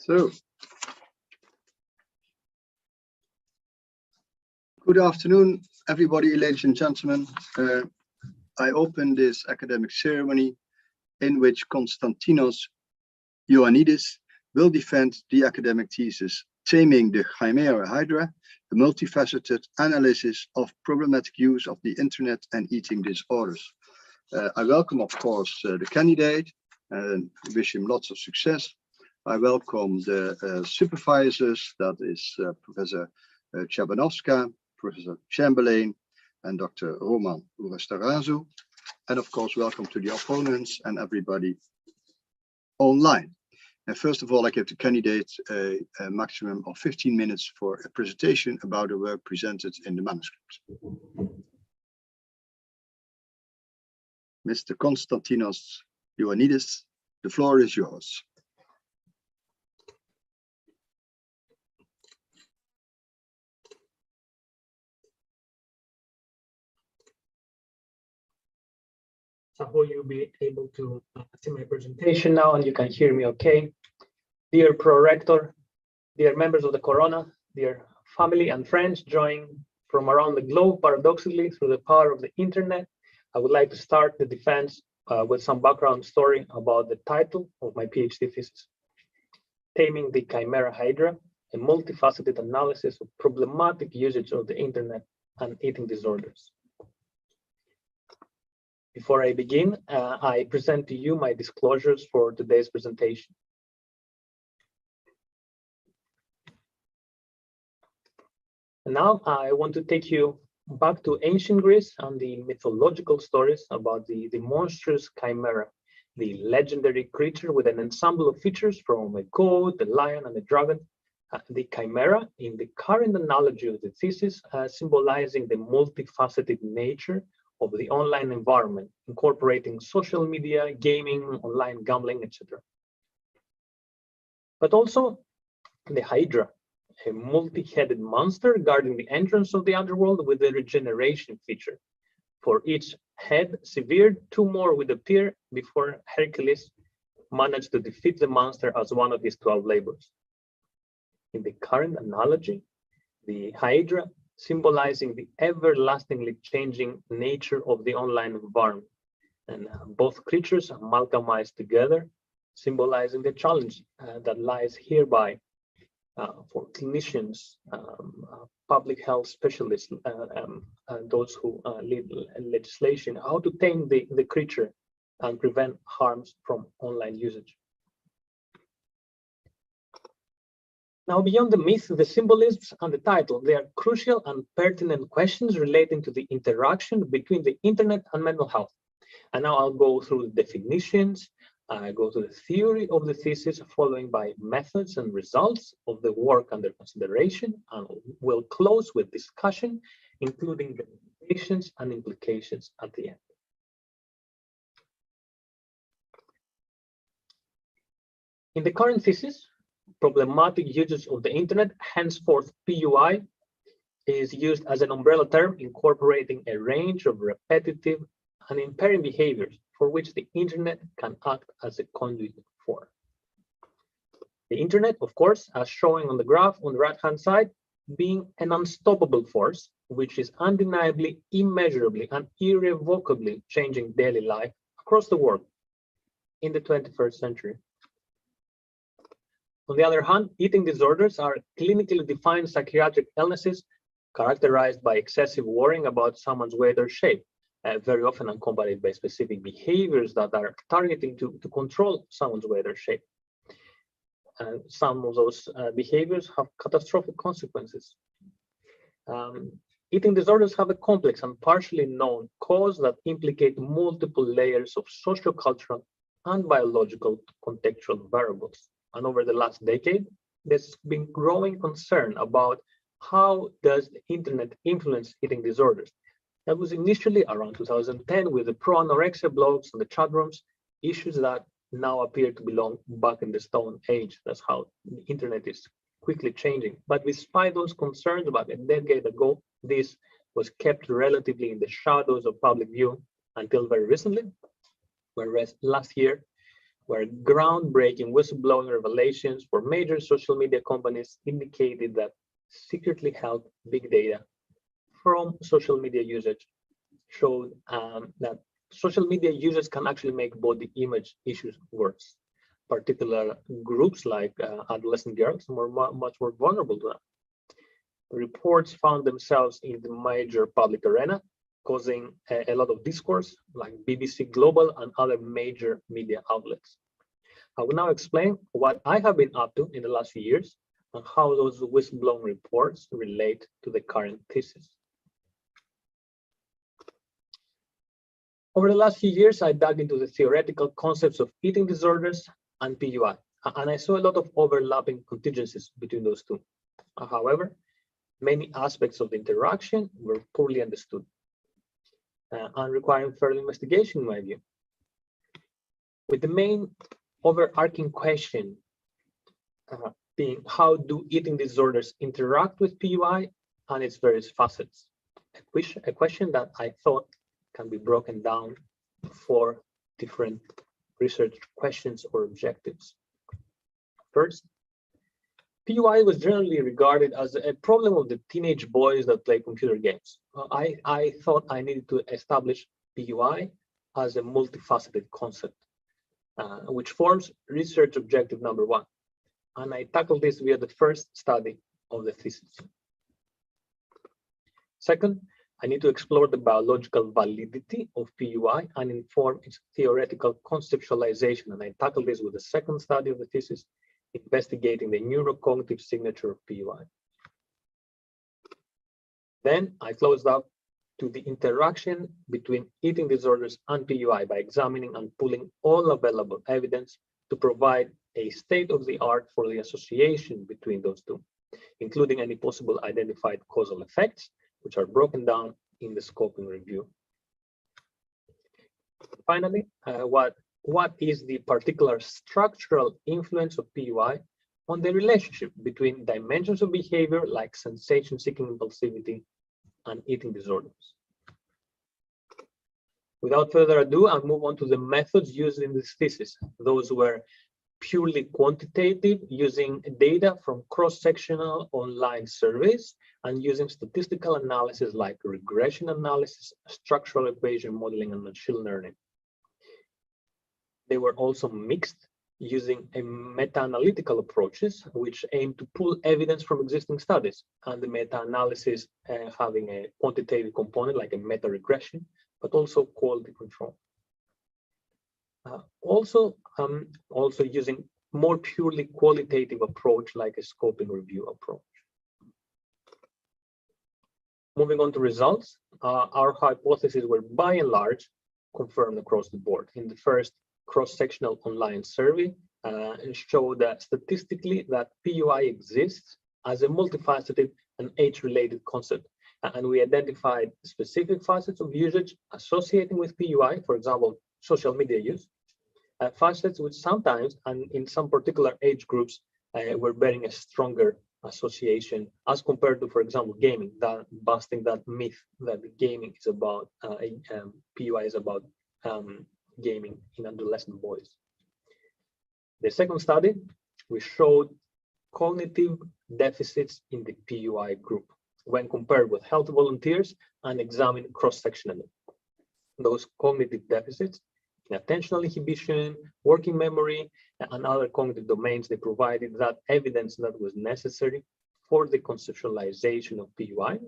So, good afternoon, everybody, ladies and gentlemen. I open this academic ceremony in which Konstantinos Ioannidis will defend the academic thesis, Taming the CHIMERA-HYDRA, a multifaceted analysis of problematic use of the internet and eating disorders. I welcome, of course, the candidate and wish him lots of success. I welcome the supervisors, that is Professor Chabanovska, Professor Chamberlain, and Dr. Roman Urastarazu. And of course, welcome to the opponents and everybody online. And first of all, I give the candidate a maximum of 15 minutes for a presentation about the work presented in the manuscript. Mr. Konstantinos Ioannidis, the floor is yours. I hope you'll be able to see my presentation now and you can hear me okay. Dear Pro-Rector, dear members of the Corona, dear family and friends joining from around the globe, paradoxically, through the power of the internet, I would like to start the defense with some background story about the title of my PhD thesis, Taming the CHIMERA-HYDRA, a multifaceted analysis of problematic usage of the internet and eating disorders. Before I begin, I present to you my disclosures for today's presentation. And now I want to take you back to ancient Greece and the mythological stories about the monstrous chimera, the legendary creature with an ensemble of features from a goat, a lion, and a dragon. The chimera, in the current analogy of the thesis, symbolizing the multifaceted nature of the online environment, incorporating social media, gaming, online gambling, etc. But also the Hydra, a multi-headed monster guarding the entrance of the underworld with a regeneration feature. For each head severed, two more would appear before Hercules managed to defeat the monster as one of his 12 labors. In the current analogy, the Hydra symbolizing the everlastingly changing nature of the online environment. And both creatures amalgamized together, symbolizing the challenge that lies hereby for clinicians, public health specialists, those who lead legislation, how to tame the creature and prevent harms from online usage. Now, beyond the myth, the symbolisms, and the title, they are crucial and pertinent questions relating to the interaction between the internet and mental health. And now I'll go through the definitions, go to the theory of the thesis, following by methods and results of the work under consideration, and we'll close with discussion, including the limitations and implications at the end. In the current thesis, problematic usage of the internet, henceforth PUI, is used as an umbrella term incorporating a range of repetitive and impairing behaviors for which the internet can act as a conduit for. The internet, of course, as shown on the graph on the right-hand side, being an unstoppable force, which is undeniably, immeasurably, and irrevocably changing daily life across the world in the 21st century. On the other hand, eating disorders are clinically defined psychiatric illnesses characterized by excessive worrying about someone's weight or shape, very often accompanied by specific behaviors that are targeting to control someone's weight or shape. Some of those behaviors have catastrophic consequences. Eating disorders have a complex and partially known cause that implicate multiple layers of sociocultural and biological contextual variables. And over the last decade, there's been growing concern about how does the internet influence eating disorders. That was initially around 2010 with the pro-anorexia blogs and the chat rooms, issues that now appear to belong back in the Stone Age. That's how the internet is quickly changing. But despite those concerns about a decade ago, this was kept relatively in the shadows of public view until very recently, whereas last year, where groundbreaking whistleblowing revelations for major social media companies indicated that secretly held big data from social media usage showed that social media users can actually make body image issues worse. Particular groups like adolescent girls were much more vulnerable to them. Reports found themselves in the major public arena, causing a lot of discourse, like BBC Global and other major media outlets. I will now explain what I have been up to in the last few years and how those whistleblowing reports relate to the current thesis. Over the last few years, I dug into the theoretical concepts of eating disorders and PUI, and I saw a lot of overlapping contingencies between those two. However, many aspects of the interaction were poorly understood and requiring further investigation, in my view. With the main overarching question being, how do eating disorders interact with PUI and its various facets? A question that I thought can be broken down to 4 different research questions or objectives. First, PUI was generally regarded as a problem of the teenage boys that play computer games. I thought I needed to establish PUI as a multifaceted concept, which forms research objective number 1. And I tackled this via the first study of the thesis. Second, I need to explore the biological validity of PUI and inform its theoretical conceptualization. And I tackled this with the second study of the thesis, investigating the neurocognitive signature of PUI. Then I closed out to the interaction between eating disorders and PUI by examining and pulling all available evidence to provide a state-of-the-art for the association between those two, including any possible identified causal effects, which are broken down in the scoping review. Finally, what is the particular structural influence of PUI on the relationship between dimensions of behavior like sensation-seeking impulsivity and eating disorders? Without further ado, I'll move on to the methods used in this thesis. Those were purely quantitative, using data from cross-sectional online surveys and using statistical analysis like regression analysis, structural equation modeling, and machine learning. They were also mixed, using a meta-analytical approaches, which aim to pull evidence from existing studies, and the meta-analysis having a quantitative component like a meta-regression, but also quality control. Also using more purely qualitative approach like a scoping review approach. Moving on to results, our hypotheses were by and large confirmed across the board. In the first cross-sectional online survey, it showed that statistically that PUI exists as a multifaceted and age-related concept. And we identified specific facets of usage associating with PUI, for example, social media use, facets which sometimes and in some particular age groups were bearing a stronger association as compared to, for example, gaming, that busting that myth that gaming is about PUI is about gaming in adolescent boys. The second study, we showed cognitive deficits in the PUI group when compared with healthy volunteers and examined cross-sectionally. Those cognitive deficits in attentional inhibition, working memory, and other cognitive domains, they provided that evidence that was necessary for the conceptualization of PUI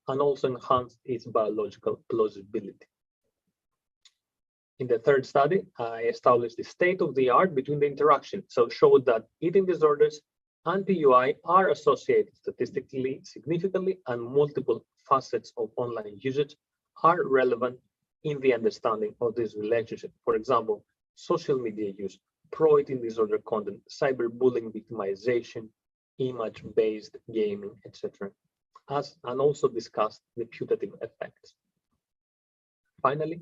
and also enhanced its biological plausibility. In the third study, I established the state-of-the-art between the interaction, so showed that eating disorders and PUI are associated statistically significantly, and multiple facets of online usage are relevant in the understanding of this relationship. For example, social media use, pro-eating disorder content, cyberbullying victimization, image-based gaming, etc. And also discussed the putative effects. Finally,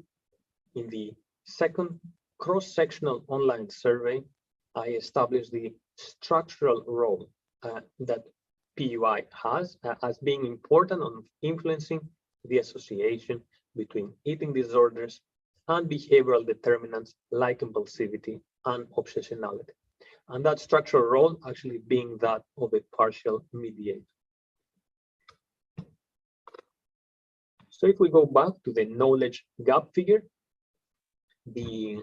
in the second cross-sectional online survey, I established the structural role that PUI has as being important on influencing the association between eating disorders and behavioral determinants like impulsivity and obsessionality. And that structural role actually being that of a partial mediator. So if we go back to the knowledge gap figure, the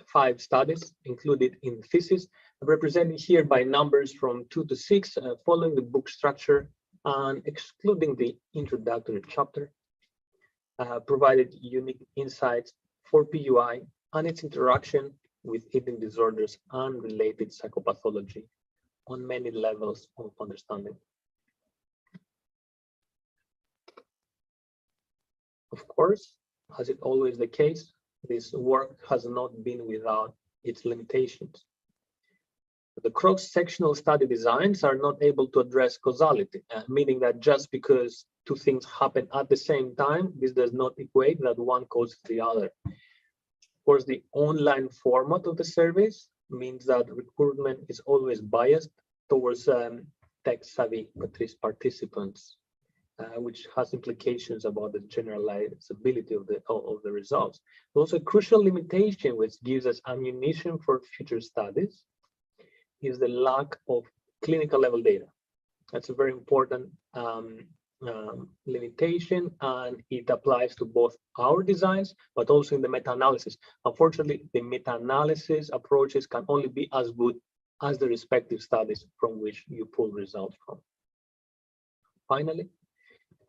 5 studies included in the thesis are represented here by numbers from 2 to 6, following the book structure and excluding the introductory chapter, provided unique insights for PUI and its interaction with eating disorders and related psychopathology on many levels of understanding. Of course, as is always the case, this work has not been without its limitations. The cross-sectional study designs are not able to address causality, meaning that just because 2 things happen at the same time, this does not equate that one causes the other. Of course, the online format of the surveys means that recruitment is always biased towards tech-savvy participants, which has implications about the generalizability of the results. Also, a crucial limitation which gives us ammunition for future studies is the lack of clinical level data. That's a very important limitation, and it applies to both our designs, but also in the meta-analysis. Unfortunately, the meta-analysis approaches can only be as good as the respective studies from which you pull results from. Finally,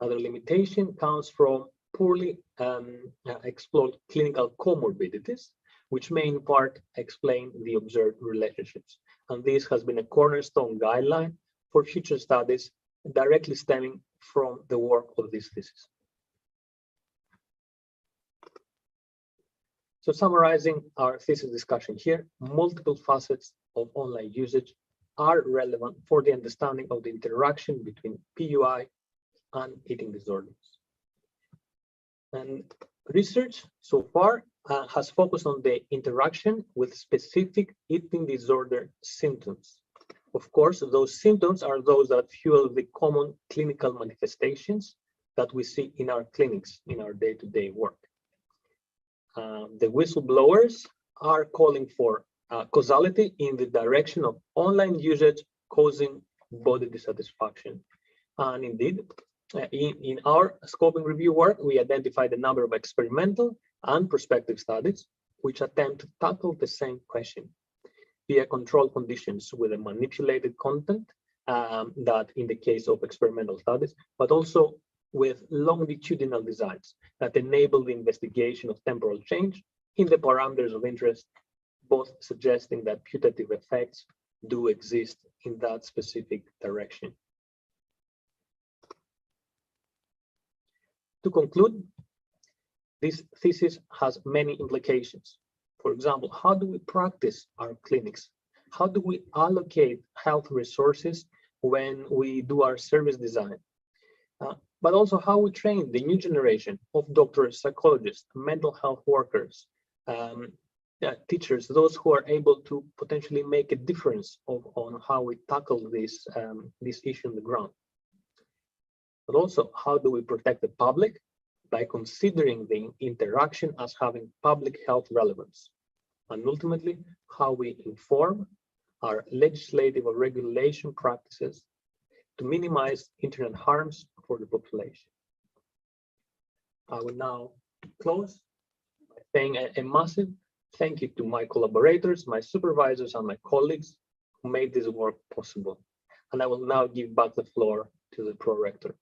another limitation comes from poorly explored clinical comorbidities, which may in part explain the observed relationships. And this has been a cornerstone guideline for future studies directly stemming from the work of this thesis. So summarizing our thesis discussion here, multiple facets of online usage are relevant for the understanding of the interaction between PUI and eating disorders. And research so far has focused on the interaction with specific eating disorder symptoms. Of course, those symptoms are those that fuel the common clinical manifestations that we see in our clinics in our day-to-day work. The whistleblowers are calling for causality in the direction of online usage causing body dissatisfaction. And indeed, in our scoping review work, we identified a number of experimental and prospective studies which attempt to tackle the same question via controlled conditions with a manipulated content that in the case of experimental studies, but also with longitudinal designs that enable the investigation of temporal change in the parameters of interest, both suggesting that putative effects do exist in that specific direction. To conclude, this thesis has many implications. For example, how do we practice our clinics? How do we allocate health resources when we do our service design? But also how we train the new generation of doctors, psychologists, mental health workers, teachers, those who are able to potentially make a difference on how we tackle this issue on the ground. But also, how do we protect the public by considering the interaction as having public health relevance? And ultimately, how we inform our legislative or regulation practices to minimize internet harms for the population. I will now close by saying a massive thank you to my collaborators, my supervisors, and my colleagues who made this work possible. And I will now give back the floor to the pro-rector.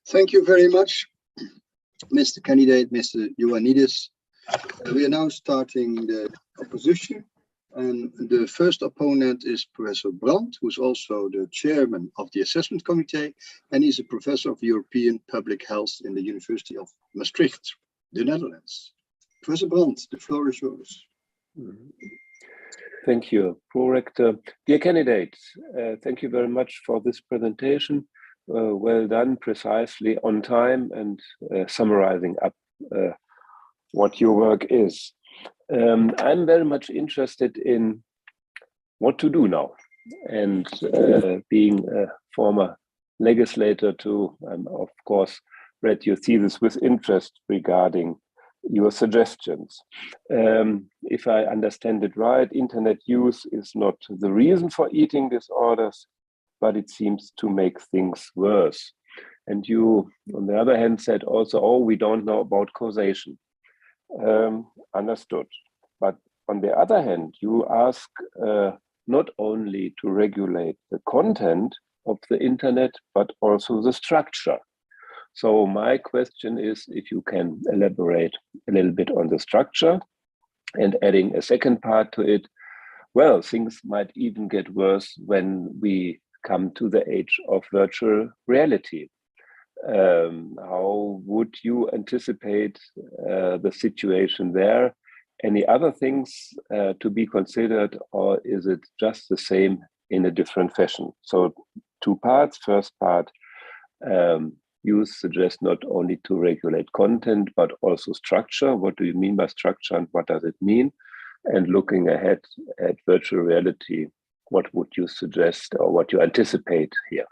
Thank you very much, Mr. Candidate, Mr. Ioannidis. We are now starting the opposition, and the first opponent is Professor Brandt, who is also the chairman of the assessment committee, and he's a professor of European public health in the University of Maastricht, the Netherlands. Professor Brandt, the floor is yours. Thank you, Pro-Rector. Dear candidates, thank you very much for this presentation. Well done, precisely on time and summarizing up what your work is. I'm very much interested in what to do now. And being a former legislator too, of course, read your thesis with interest regarding your suggestions. If I understand it right, internet use is not the reason for eating disorders, but it seems to make things worse. And you, on the other hand, said also, oh, we don't know about causation. Understood. But on the other hand, you ask not only to regulate the content of the internet, but also the structure. So my question is if you can elaborate a little bit on the structure, and adding a second part to it, well, things might even get worse when we come to the age of virtual reality. How would you anticipate the situation there? Any other things to be considered, or is it just the same in a different fashion? So 2 parts. First part, you suggest not only to regulate content, but also structure. What do you mean by structure and what does it mean? And looking ahead at virtual reality, what would you suggest or what you anticipate here?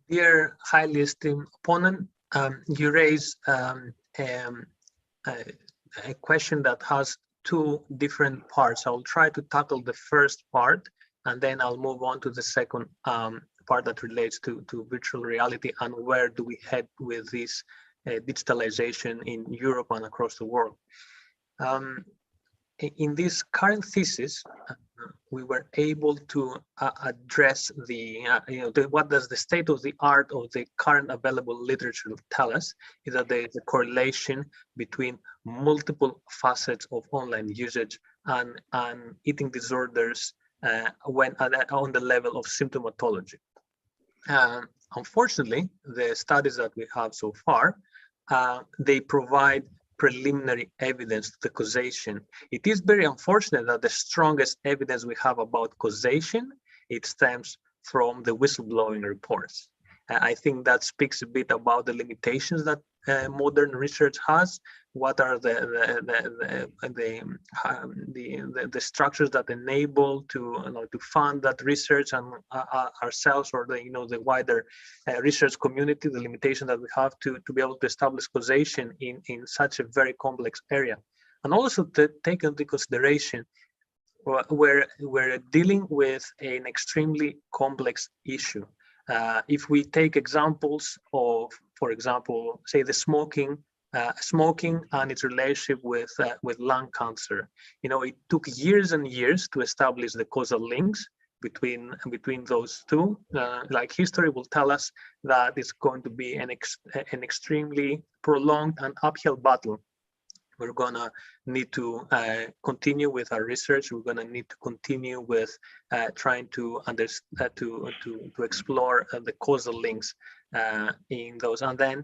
Dear highly esteemed opponent, you raise a question that has 2 different parts. I'll try to tackle the first part, and then I'll move on to the second part that relates to virtual reality and where do we head with this digitalization in Europe and across the world. In this current thesis, we were able to address what does the state of the art of the current available literature tell us is that there is a correlation between multiple facets of online usage and eating disorders when on the level of symptomatology. Unfortunately, the studies that we have so far, they provide preliminary evidence to the causation. It is very unfortunate that the strongest evidence we have about causation, it stems from the whistleblowing reports. I think that speaks a bit about the limitations that modern research has. What are the structures that enable to fund that research and ourselves or the wider research community, the limitation that we have to be able to establish causation in such a very complex area, and also to take into consideration we're dealing with an extremely complex issue. If we take examples of, for example, say the smoking and its relationship with lung cancer, it took years and years to establish the causal links between those two. Like history will tell us that it's going to be an extremely prolonged and uphill battle. We're gonna need to continue with our research. We're gonna need to continue with trying to understand, to explore the causal links in those, and then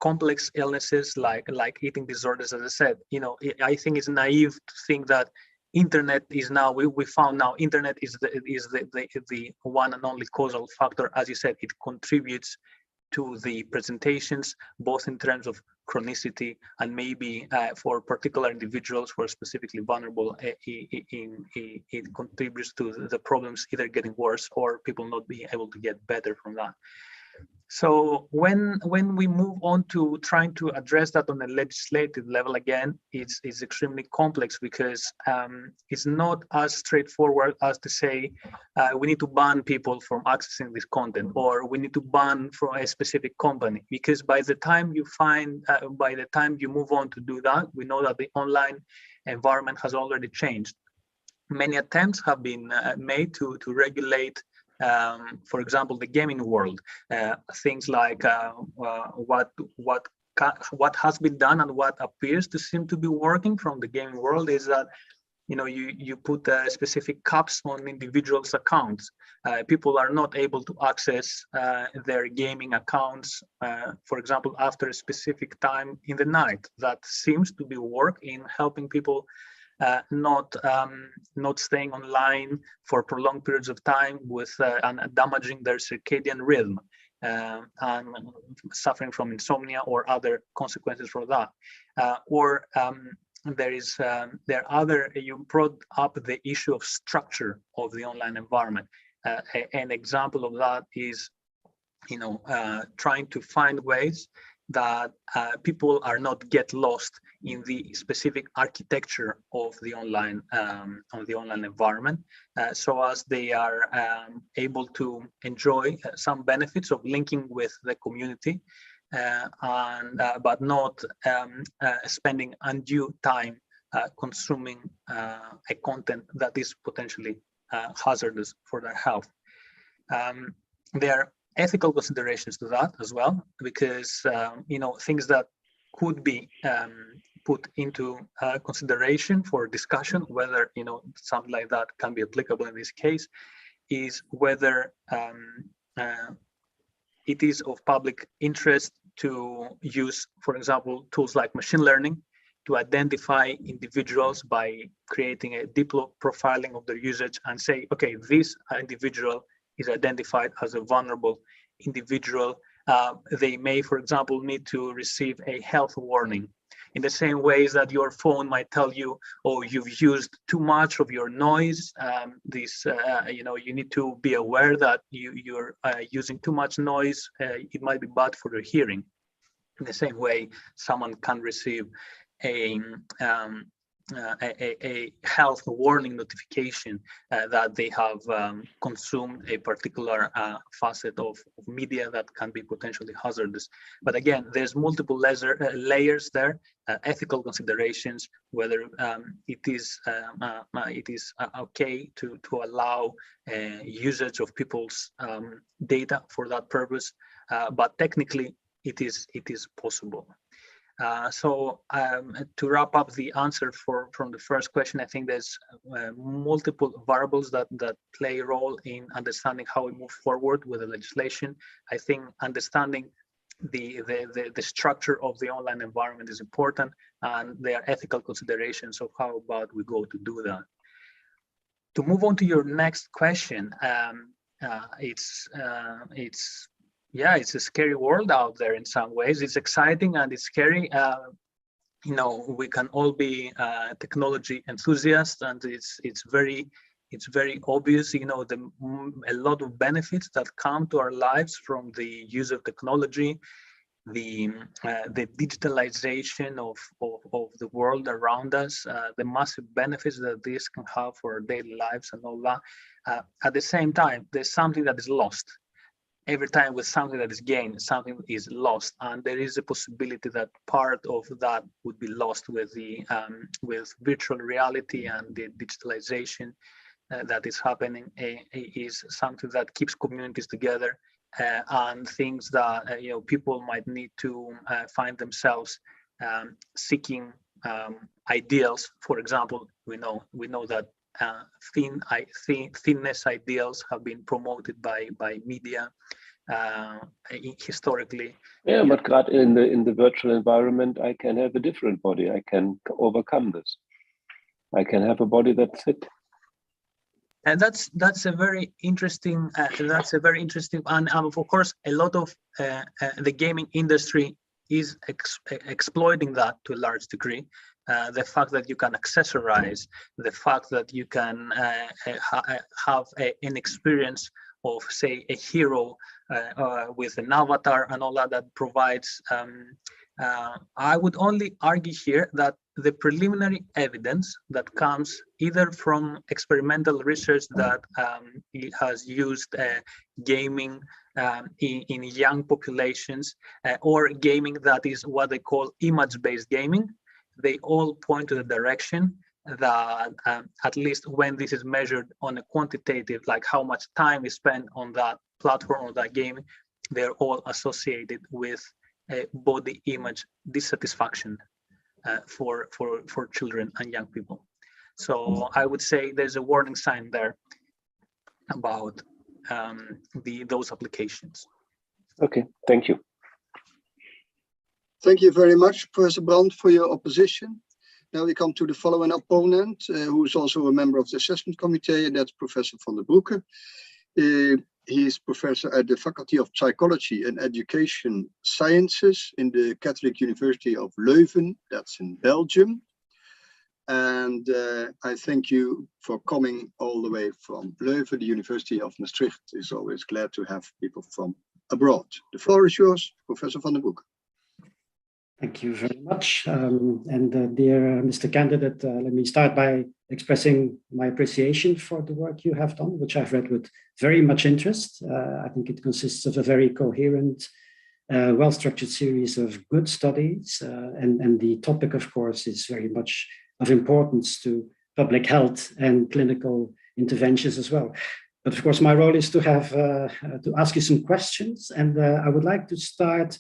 complex illnesses like eating disorders. As I said, I think it's naive to think that internet is now we found now internet is the one and only causal factor. As you said, it contributes to the presentations, both in terms of chronicity and maybe for particular individuals who are specifically vulnerable, it contributes to the problems either getting worse or people not being able to get better from that. So when we move on to trying to address that on a legislative level, again, it's extremely complex because it's not as straightforward as to say we need to ban people from accessing this content, or we need to ban from a specific company, because by the time you move on to do that, we know that the online environment has already changed. Many attempts have been made to regulate, for example, the gaming world. Things like what has been done and what appears to seem to be working from the gaming world is that you put specific caps on individuals' accounts. People are not able to access their gaming accounts, for example, after a specific time in the night. That seems to be work in helping people not staying online for prolonged periods of time with and damaging their circadian rhythm. and suffering from insomnia or other consequences for that. You brought up the issue of structure of the online environment. An example of that is, trying to find ways that people are not get lost in the specific architecture of the online environment, so as they are able to enjoy some benefits of linking with the community, but not spending undue time consuming a content that is potentially hazardous for their health. There are ethical considerations to that as well, because things that could be put into consideration for discussion, whether something like that can be applicable in this case, is whether it is of public interest to use, for example, tools like machine learning to identify individuals by creating a deep profiling of their usage and say, okay, this individual is identified as a vulnerable individual. They may, for example, need to receive a health warning, in the same ways that your phone might tell you, oh, you've used too much of your noise. You need to be aware that you're using too much noise. It might be bad for your hearing. In the same way, someone can receive a health warning notification that they have consumed a particular facet of media that can be potentially hazardous. But again, there's multiple layers there, ethical considerations, whether it is okay to allow usage of people's data for that purpose, but technically it is possible. So to wrap up the answer from the first question, I think there's multiple variables that play a role in understanding how we move forward with the legislation. I think understanding the structure of the online environment is important, and there are ethical considerations of how about we go to do that. To move on to your next question, it's a scary world out there in some ways. It's exciting and it's scary. We can all be technology enthusiasts, and it's very obvious. A lot of benefits that come to our lives from the use of technology, the digitalization of the world around us, the massive benefits that this can have for our daily lives and all that. At the same time, there's something that is lost. Every time with something that is gained, something is lost, and there is a possibility that part of that would be lost with with virtual reality and the digitalization that is happening. Is something that keeps communities together, and things that people might need to find themselves seeking ideals. For example, we know that thinness ideals have been promoted by media historically. Yeah, but God, in the virtual environment, I can have a different body. I can overcome this. I can have a body that's fit. And that's a very interesting. And of course, a lot of the gaming industry is exploiting that to a large degree. The fact that you can accessorize, the fact that you can have an experience of, say, a hero with an avatar and all that provides. I would only argue here that the preliminary evidence that comes either from experimental research that has used gaming in young populations or gaming that is what they call image-based gaming, they all point to the direction that at least when this is measured on a quantitative, like how much time is spent on that platform or that game, they're all associated with body image dissatisfaction for children and young people. So I would say there's a warning sign there about those applications. Okay, thank you. Thank you very much, Professor Brandt, for your opposition. Now we come to the following opponent, who is also a member of the assessment committee, and that's Professor van der Broeke. He is professor at the Faculty of Psychology and Education Sciences in the Catholic University of Leuven, that's in Belgium. And I thank you for coming all the way from Leuven. The University of Maastricht is always glad to have people from abroad. The floor is yours, Professor van den Broek. Thank you very much. Dear Mr. Candidate, let me start by expressing my appreciation for the work you have done, which I've read with very much interest. I think it consists of a very coherent, well-structured series of good studies. And the topic, of course, is very much of importance to public health and clinical interventions as well. But of course, my role is to have to ask you some questions. And I would like to start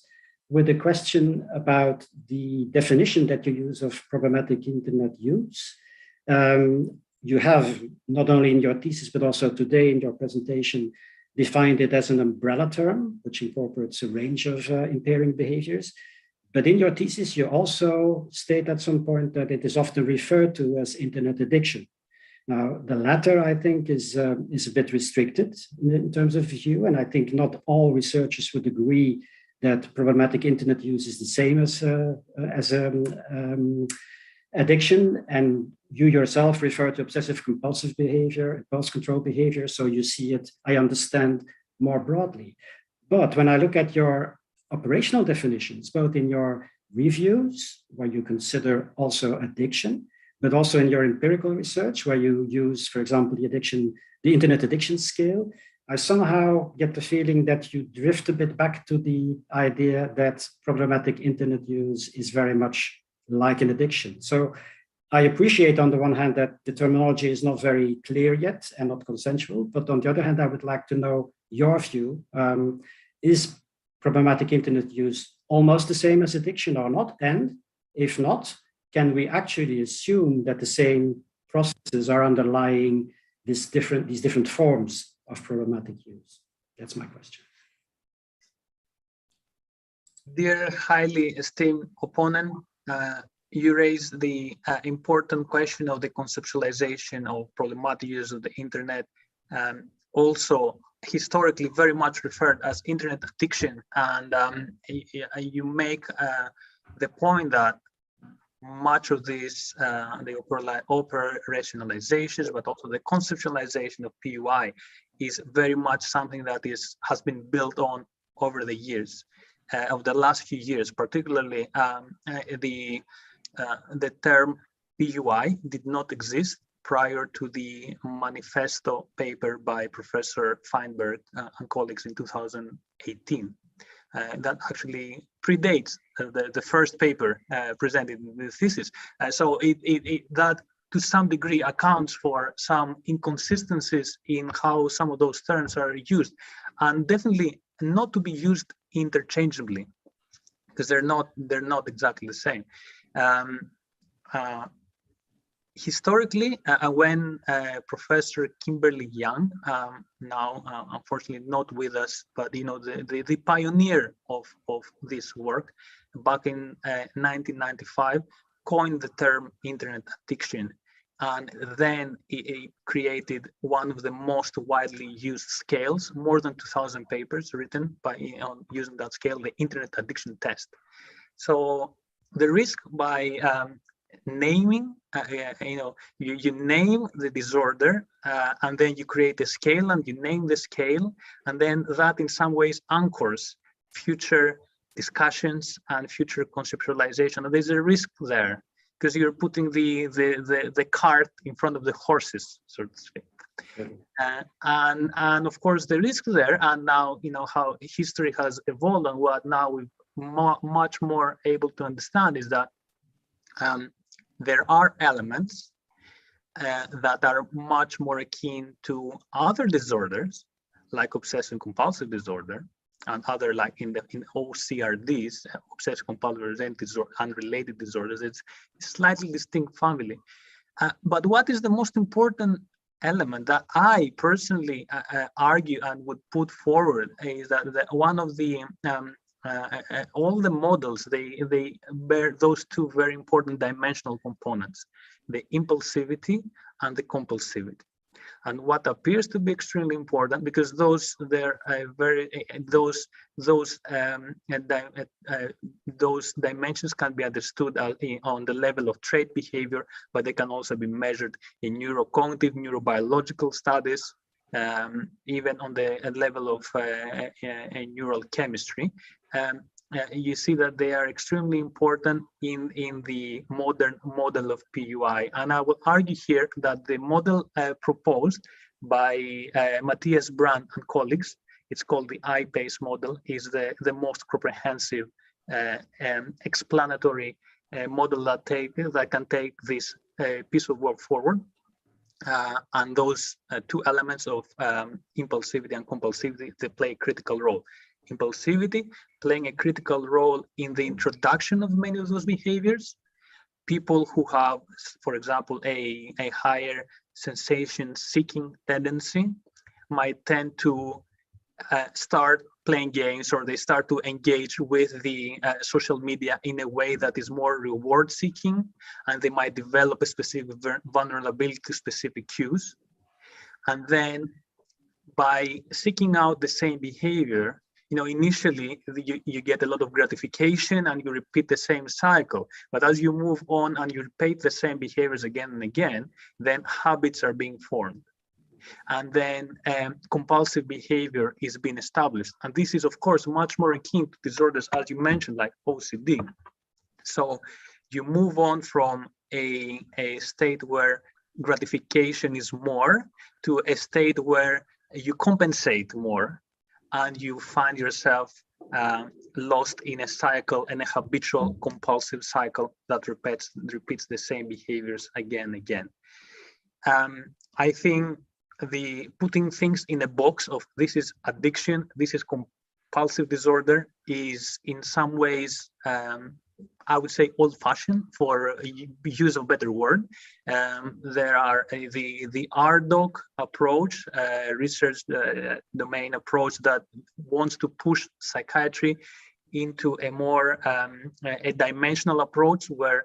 with a question about the definition that you use of problematic internet use. You have, not only in your thesis, but also today in your presentation, defined it as an umbrella term, which incorporates a range of impairing behaviors. But in your thesis, you also state at some point that it is often referred to as internet addiction. Now, the latter, I think, is a bit restricted in terms of view, and I think not all researchers would agree that problematic internet use is the same as addiction. And you yourself refer to obsessive compulsive behavior, impulse control behavior, so you see it, I understand, more broadly. But when I look at your operational definitions, both in your reviews, where you consider also addiction, but also in your empirical research, where you use, for example, the internet addiction scale, I somehow get the feeling that you drift a bit back to the idea that problematic internet use is very much like an addiction. So I appreciate on the one hand that the terminology is not very clear yet and not consensual, but on the other hand, I would like to know your view. Is problematic internet use almost the same as addiction or not? And if not, can we actually assume that the same processes are underlying these different forms of problematic use? That's my question. Dear highly esteemed opponent, you raised the important question of the conceptualization of problematic use of the internet, also historically very much referred as internet addiction. And you make the point that much of this, the operationalizations, but also the conceptualization of PUI is very much something that has been built on over the years, of the last few years. Particularly, the term PUI did not exist prior to the manifesto paper by Professor Feinberg and colleagues in 2018. That actually predates the first paper presented in the thesis. So that to some degree accounts for some inconsistencies in how some of those terms are used, and definitely not to be used interchangeably, because they're not exactly the same. Historically, when Professor Kimberly Young, now unfortunately not with us, but the pioneer of this work, back in 1995, coined the term internet addiction, and then he created one of the most widely used scales, more than 2,000 papers written on using that scale, the internet addiction test. So the risk by naming, you name the disorder, and then you create a scale and you name the scale, and then that in some ways anchors future discussions and future conceptualization. And there's a risk there because you're putting the cart in front of the horses, so to speak. And of course the risk there, and now how history has evolved and what now we're much more able to understand is that there are elements that are much more akin to other disorders, like obsessive compulsive disorder, and other, like in OCRDs, obsessive compulsive identity disorder, unrelated disorders. It's a slightly distinct family. But what is the most important element that I personally argue and would put forward is that one of the all the models, they bear those two very important dimensional components, the impulsivity and the compulsivity. And what appears to be extremely important, because those dimensions can be understood on the level of trait behavior, but they can also be measured in neurocognitive, neurobiological studies, even on the level of neural chemistry. You see that they are extremely important in the modern model of PUI. And I will argue here that the model proposed by Matthias Brand and colleagues, it's called the I-PACE model, is the most comprehensive explanatory model that can take this piece of work forward. And those two elements of impulsivity and compulsivity, they play a critical role. Impulsivity playing a critical role in the introduction of many of those behaviors. People who have, for example, a higher sensation-seeking tendency might tend to start playing games, or they start to engage with the social media in a way that is more reward-seeking, and they might develop a specific vulnerability to specific cues. And then by seeking out the same behavior, initially you get a lot of gratification and you repeat the same cycle. But as you move on and you repeat the same behaviors again and again, then habits are being formed. And then compulsive behavior is being established. And this is, of course, much more akin to disorders, as you mentioned, like OCD. So you move on from a state where gratification is more to a state where you compensate more, and you find yourself lost in a cycle, and a habitual compulsive cycle that repeats the same behaviors again and again. I think the putting things in a box of this is addiction, this is compulsive disorder, is in some ways, I would say, old-fashioned, for use of a better word. There are the RDoC approach, research domain approach, that wants to push psychiatry into a more a dimensional approach, where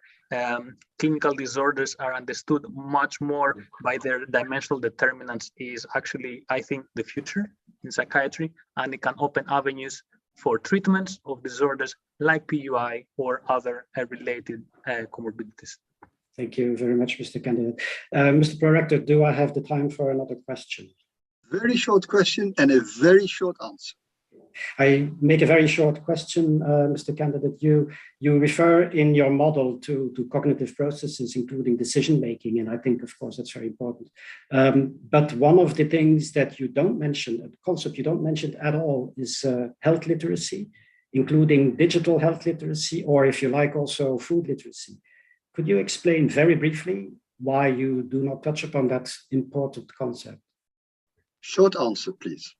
clinical disorders are understood much more by their dimensional determinants, is actually, I think, the future in psychiatry, and it can open avenues for treatments of disorders like PUI or other related comorbidities. Thank you very much, Mr. Candidate. Mr. Prorector, do I have the time for another question? Very short question and a very short answer. I make a very short question, Mr. Candidate. You refer in your model to cognitive processes, including decision-making, and I think, of course, that's very important. But one of the things that you don't mention, a concept you don't mention at all, is health literacy, including digital health literacy, or if you like, also food literacy. Could you explain very briefly why you do not touch upon that important concept? Short answer, please.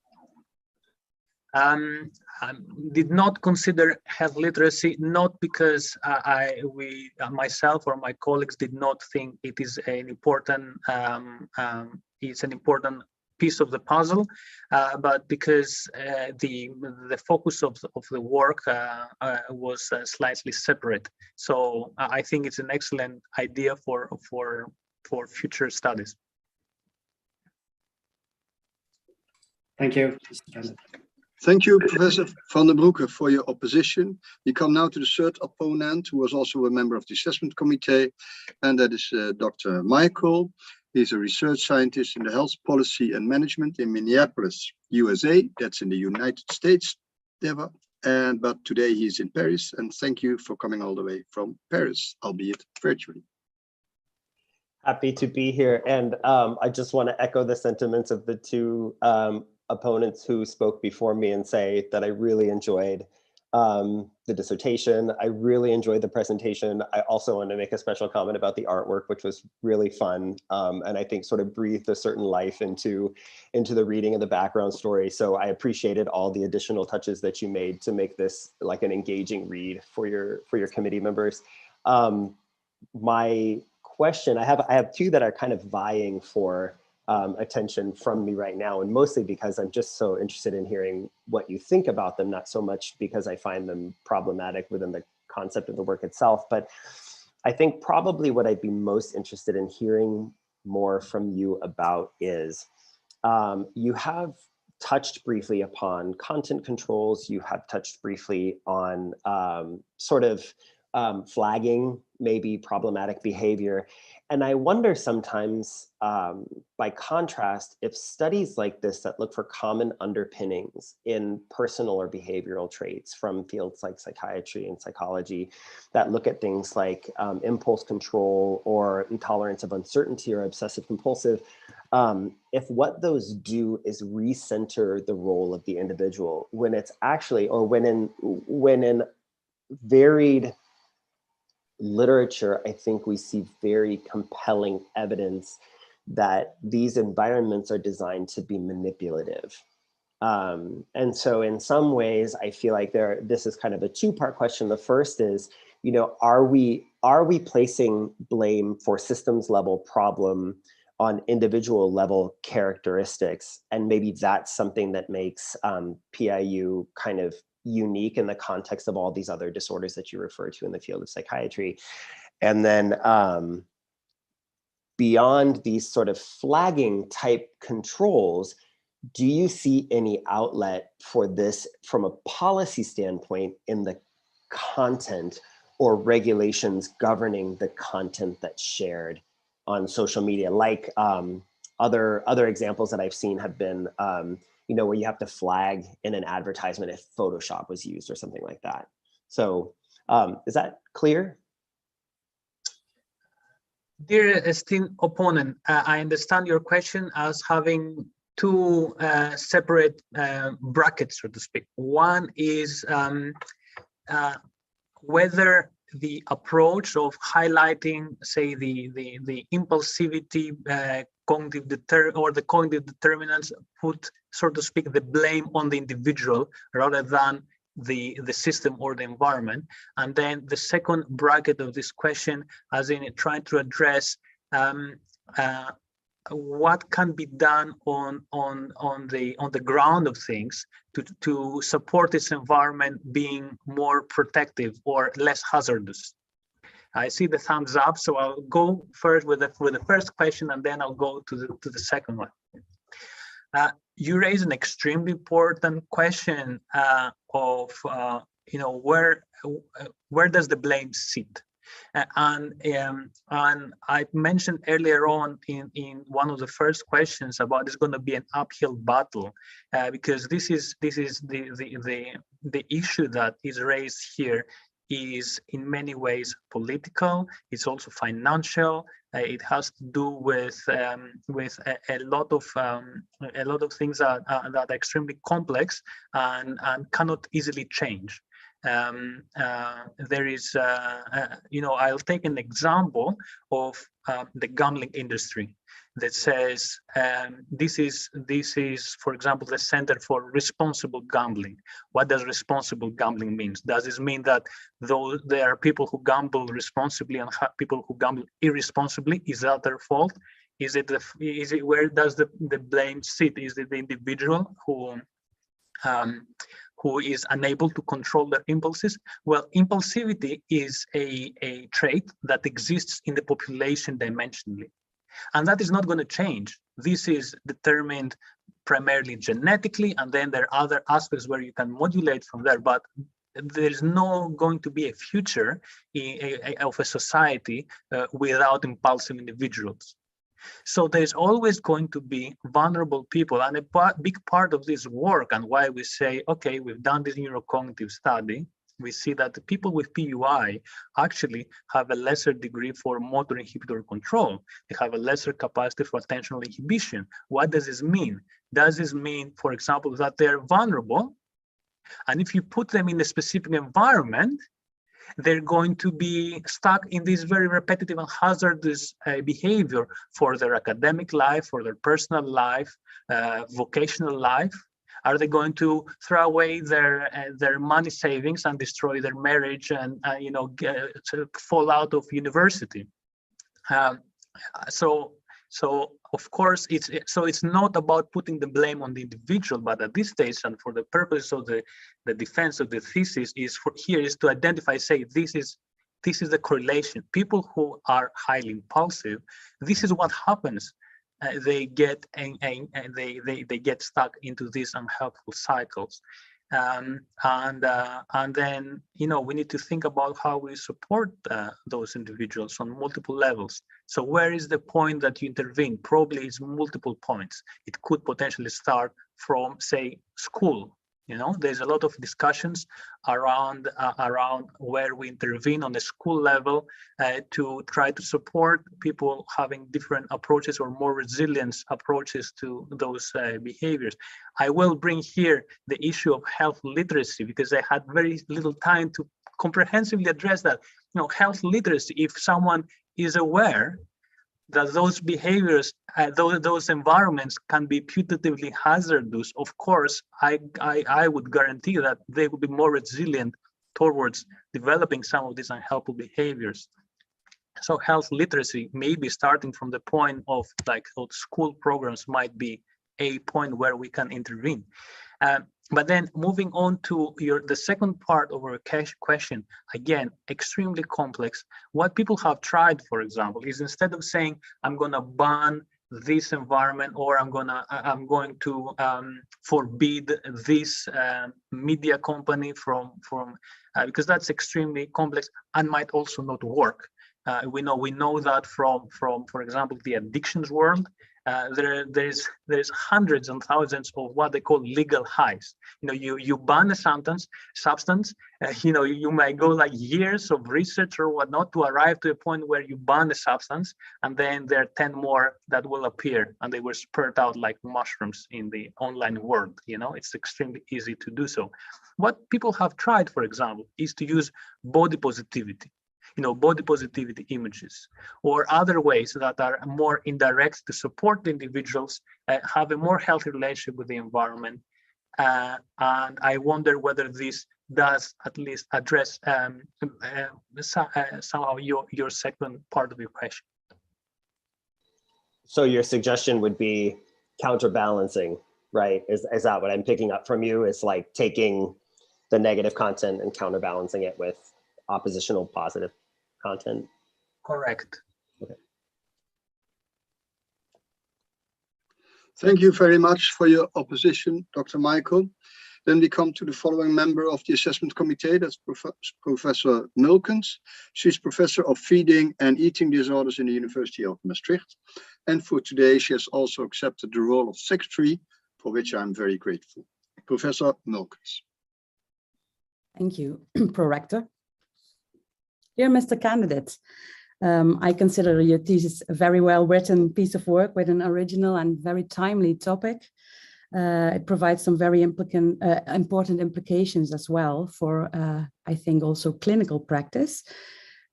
I did not consider health literacy, not because myself or my colleagues did not think it is an important piece of the puzzle, but because the focus of the work was slightly separate. So I think it's an excellent idea for future studies. Thank you. Thank you, Professor van den Broeke, for your opposition. We come now to the third opponent, who was also a member of the assessment committee, and that is Dr. Michael. He's a research scientist in the health policy and management in Minneapolis, USA. That's in the United States, Deva. But today he's in Paris, and thank you for coming all the way from Paris, albeit virtually. Happy to be here, and I just want to echo the sentiments of the two opponents who spoke before me and say that I really enjoyed the dissertation. I really enjoyed the presentation. I also want to make a special comment about the artwork, which was really fun, and I think sort of breathed a certain life into the reading of the background story. So I appreciated all the additional touches that you made to make this like an engaging read for your committee members. My question, I have two that are kind of vying for attention from me right now, and mostly because I'm just so interested in hearing what you think about them, not so much because I find them problematic within the concept of the work itself, but I think probably what I'd be most interested in hearing more from you about is, you have touched briefly upon content controls. You have touched briefly on sort of flagging maybe problematic behavior. And I wonder sometimes, by contrast, if studies like this that look for common underpinnings in personal or behavioral traits from fields like psychiatry and psychology that look at things like impulse control or intolerance of uncertainty or obsessive compulsive, if what those do is recenter the role of the individual when it's actually, or when in varied literature, I think we see very compelling evidence that these environments are designed to be manipulative. And so in some ways, I feel like this is kind of a two-part question. The first is, are we placing blame for systems level problem on individual level characteristics? And maybe that's something that makes PIU kind of unique in the context of all these other disorders that you refer to in the field of psychiatry. And then beyond these sort of flagging type controls, do you see any outlet for this from a policy standpoint in the content or regulations governing the content that's shared on social media? Like other examples that I've seen have been where you have to flag in an advertisement if Photoshop was used or something like that. So is that clear? Dear esteemed opponent, I understand your question as having two separate brackets, so to speak. One is whether the approach of highlighting, say, the impulsivity, the cognitive determinants put, so to speak, the blame on the individual rather than the system or the environment. And then the second bracket of this question, as in trying to address what can be done on the ground of things to support this environment being more protective or less hazardous. I see the thumbs up, so I'll go first with the first question, and then I'll go to the second one. You raise an extremely important question of where does the blame sit? And I mentioned earlier on in one of the first questions about it's going to be an uphill battle, because this is the issue that is raised here is in many ways political. It's also financial. It has to do with a lot of things that are extremely complex and cannot easily change. There is, I'll take an example of the gambling industry that says this is, for example, the Center for Responsible Gambling. What does responsible gambling mean? Does this mean that though there are people who gamble responsibly and people who gamble irresponsibly? Is that their fault? Is it where does the blame sit? Is it the individual who is unable to control their impulses? Well, impulsivity is a trait that exists in the population dimensionally. And that is not going to change. This is determined primarily genetically, and then there are other aspects where you can modulate from there, but there's no going to be a future of a society without impulsive individuals. So there's always going to be vulnerable people, and a big part of this work, and why we say, okay, we've done this neurocognitive study, we see that the people with PUI actually have a lesser degree for motor inhibitor control. They have a lesser capacity for attentional inhibition. What does this mean? Does this mean, for example, that they're vulnerable? And if you put them in a specific environment, they're going to be stuck in this very repetitive and hazardous behavior for their academic life, for their personal life, vocational life. Are they going to throw away their money savings and destroy their marriage and to fall out of university? So of course it's not about putting the blame on the individual, but at this stage, and for the purpose of the defense of the thesis, is to identify, say, this is this is the correlation. People who are highly impulsive, this is what happens. They get they get stuck into these unhelpful cycles. And then, you know, we need to think about how we support those individuals on multiple levels. So where is the point that you intervene? Probably it's multiple points. It could potentially start from, say, school. You know, there's a lot of discussions around where we intervene on the school level to try to support people having different approaches or more resilient approaches to those behaviors. I will bring here the issue of health literacy because I had very little time to comprehensively address that. You know, health literacy, if someone is aware that those behaviors, those environments can be putatively hazardous, of course, I would guarantee that they would be more resilient towards developing some of these unhelpful behaviors. So health literacy, maybe starting from the point of like school programs, might be a point where we can intervene. But then moving on to the second part of our question, again, extremely complex. What people have tried, for example, is instead of saying, I'm going to ban this environment or I'm going to forbid this media company from because that's extremely complex and might also not work. We know that from for example, the addictions world. There's hundreds and thousands of what they call legal highs. You know, you ban a substance. You know, you might go like years of research or whatnot to arrive to a point where you ban a substance, and then there are 10 more that will appear, and they were spurred out like mushrooms in the online world. You know, it's extremely easy to do so. What people have tried, for example, is to use body positivity. You know, body positivity images or other ways that are more indirect to support the individuals have a more healthy relationship with the environment. And I wonder whether this does at least address somehow your second part of your question. So your suggestion would be counterbalancing, right? Is that what I'm picking up from you? Is like taking the negative content and counterbalancing it with oppositional positive content? Correct. Okay. Thank you very much for your opposition, Dr. Michael. Then we come to the following member of the assessment committee, that's Professor Milkens. She's professor of feeding and eating disorders in the University of Maastricht. And for today, she has also accepted the role of secretary, for which I'm very grateful. Professor Milkens. Thank you, Prorector. Dear Mr. Candidate, I consider your thesis a very well-written piece of work with an original and very timely topic. It provides some very important implications as well for, I think, also clinical practice.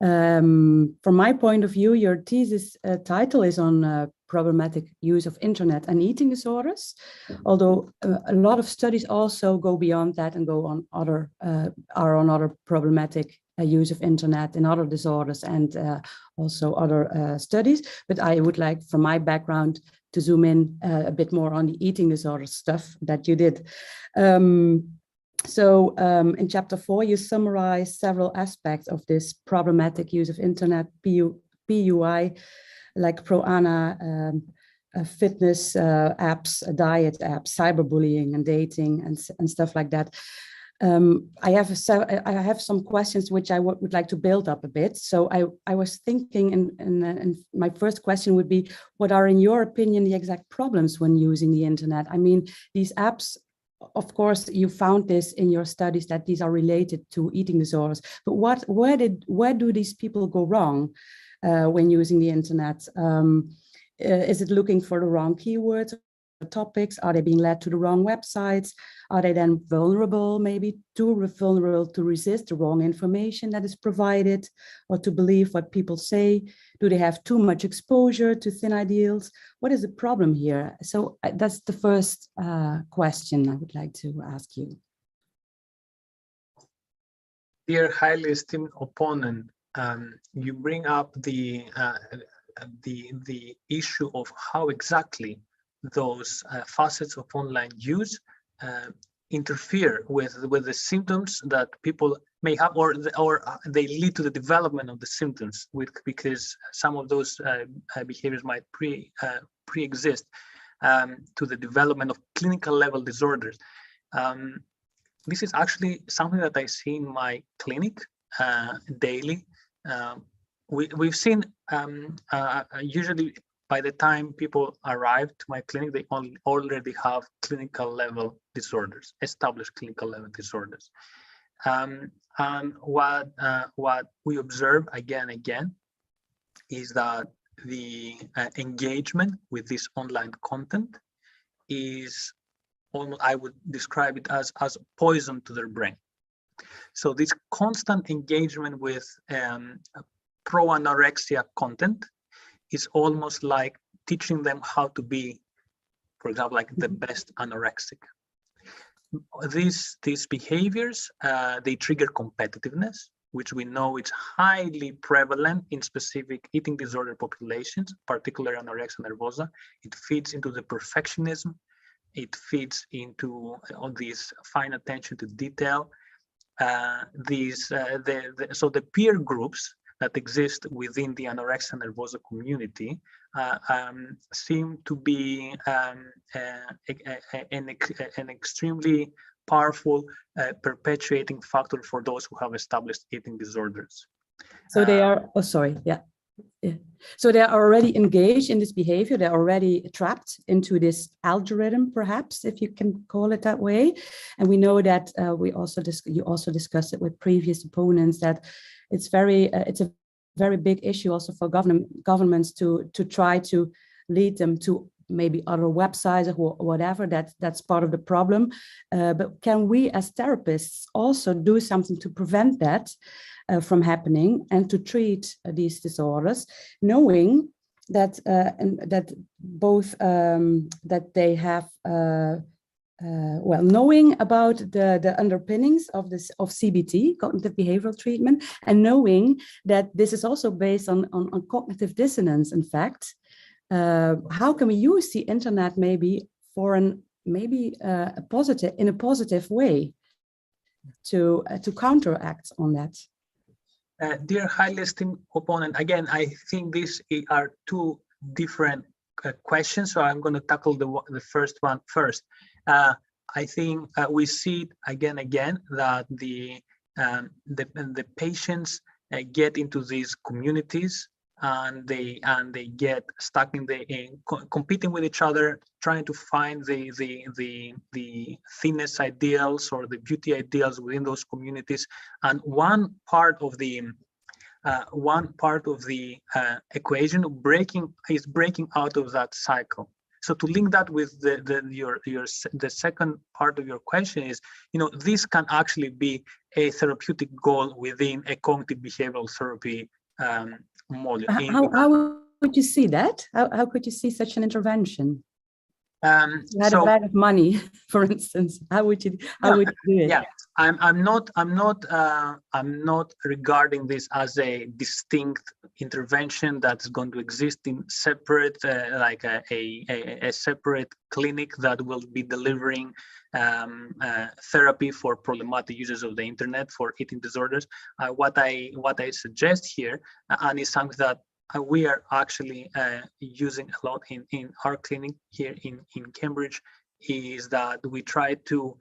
From my point of view, your thesis title is on problematic use of internet and eating disorders, although a lot of studies also go beyond that and go on other problematic use of internet in other disorders and also other studies. But I would like, from my background, to zoom in a bit more on the eating disorder stuff that you did. So in chapter 4, you summarize several aspects of this problematic use of internet, PUI, like pro-ana, fitness apps, diet apps, cyberbullying and dating and stuff like that. I have some questions which I would like to build up a bit. So I was thinking, and my first question would be, what are, in your opinion, the exact problems when using the internet? I mean, these apps, of course, you found this in your studies that these are related to eating disorders. But where do these people go wrong when using the internet? Is it looking for the wrong keywords? Topics? Are they being led to the wrong websites? Are they then vulnerable, maybe too vulnerable to resist the wrong information that is provided or to believe what people say? Do they have too much exposure to thin ideals? What is the problem here? So that's the first question I would like to ask you. Dear highly esteemed opponent, you bring up the issue of how exactly those facets of online use interfere with the symptoms that people may have, or they lead to the development of the symptoms, because some of those behaviors might pre-exist to the development of clinical level disorders. This is actually something that I see in my clinic daily. We've seen usually by the time people arrive to my clinic, they already have clinical level disorders, established clinical level disorders. And what we observe again and again is that the engagement with this online content is almost, I would describe it as poison to their brain. So this constant engagement with pro-anorexia content is almost like teaching them how to be, for example, like the best anorexic. These behaviors, they trigger competitiveness, which we know is highly prevalent in specific eating disorder populations, particularly anorexia nervosa. It feeds into the perfectionism. It feeds into all this fine attention to detail. So the peer groups that exist within the anorexia nervosa community seem to be an extremely powerful perpetuating factor for those who have established eating disorders. So they are, oh, sorry, yeah. So they're already engaged in this behavior. They're already trapped into this algorithm, perhaps, if you can call it that way. And we know that you also discussed it with previous opponents, that it's a very big issue also for governments to try to lead them to maybe other websites or whatever. That's part of the problem. But can we as therapists also do something to prevent that from happening and to treat these disorders, knowing that that both that they have knowing about the underpinnings of CBT, cognitive behavioral treatment, and knowing that this is also based on cognitive dissonance. In fact, how can we use the internet maybe for a positive way to counteract on that? Dear highly esteemed opponent, again, I think these are two different questions, so I'm going to tackle the first one first. I think we see again that the patients get into these communities and they get stuck in competing with each other, trying to find the thinness ideals or the beauty ideals within those communities. And one part of the equation is breaking out of that cycle. So to link that with the second part of your question is, this can actually be a therapeutic goal within a cognitive behavioral therapy model. How would you see that? How could you see such an intervention? You had a lot of money, for instance. How would you do it? Yeah, I'm not regarding this as a distinct intervention that's going to exist in separate, like a separate clinic that will be delivering therapy for problematic users of the internet for eating disorders. What I suggest here, and is something that we are actually using a lot in our clinic here in Cambridge, is that we try to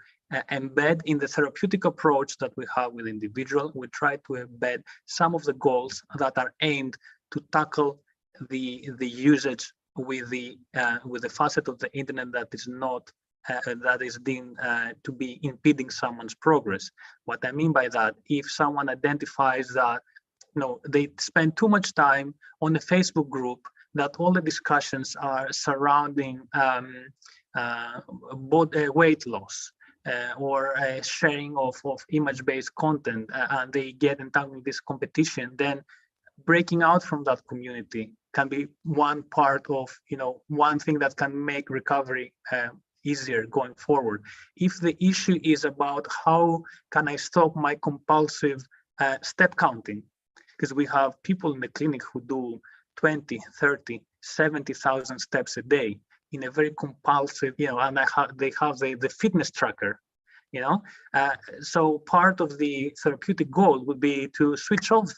embed in the therapeutic approach that we have with individual, we try to embed some of the goals that are aimed to tackle the usage with the facet of the internet that is not that is deemed to be impeding someone's progress. What I mean by that, if someone identifies that they spend too much time on a Facebook group, that all the discussions are surrounding both weight loss or sharing of image-based content, and they get entangled in this competition, then breaking out from that community can be one part of, one thing that can make recovery easier going forward. If the issue is about how can I stop my compulsive step counting, because we have people in the clinic who do 20, 30, 70,000 steps a day in a very compulsive, and they have the fitness tracker. you know. So part of the therapeutic goal would be to switch off,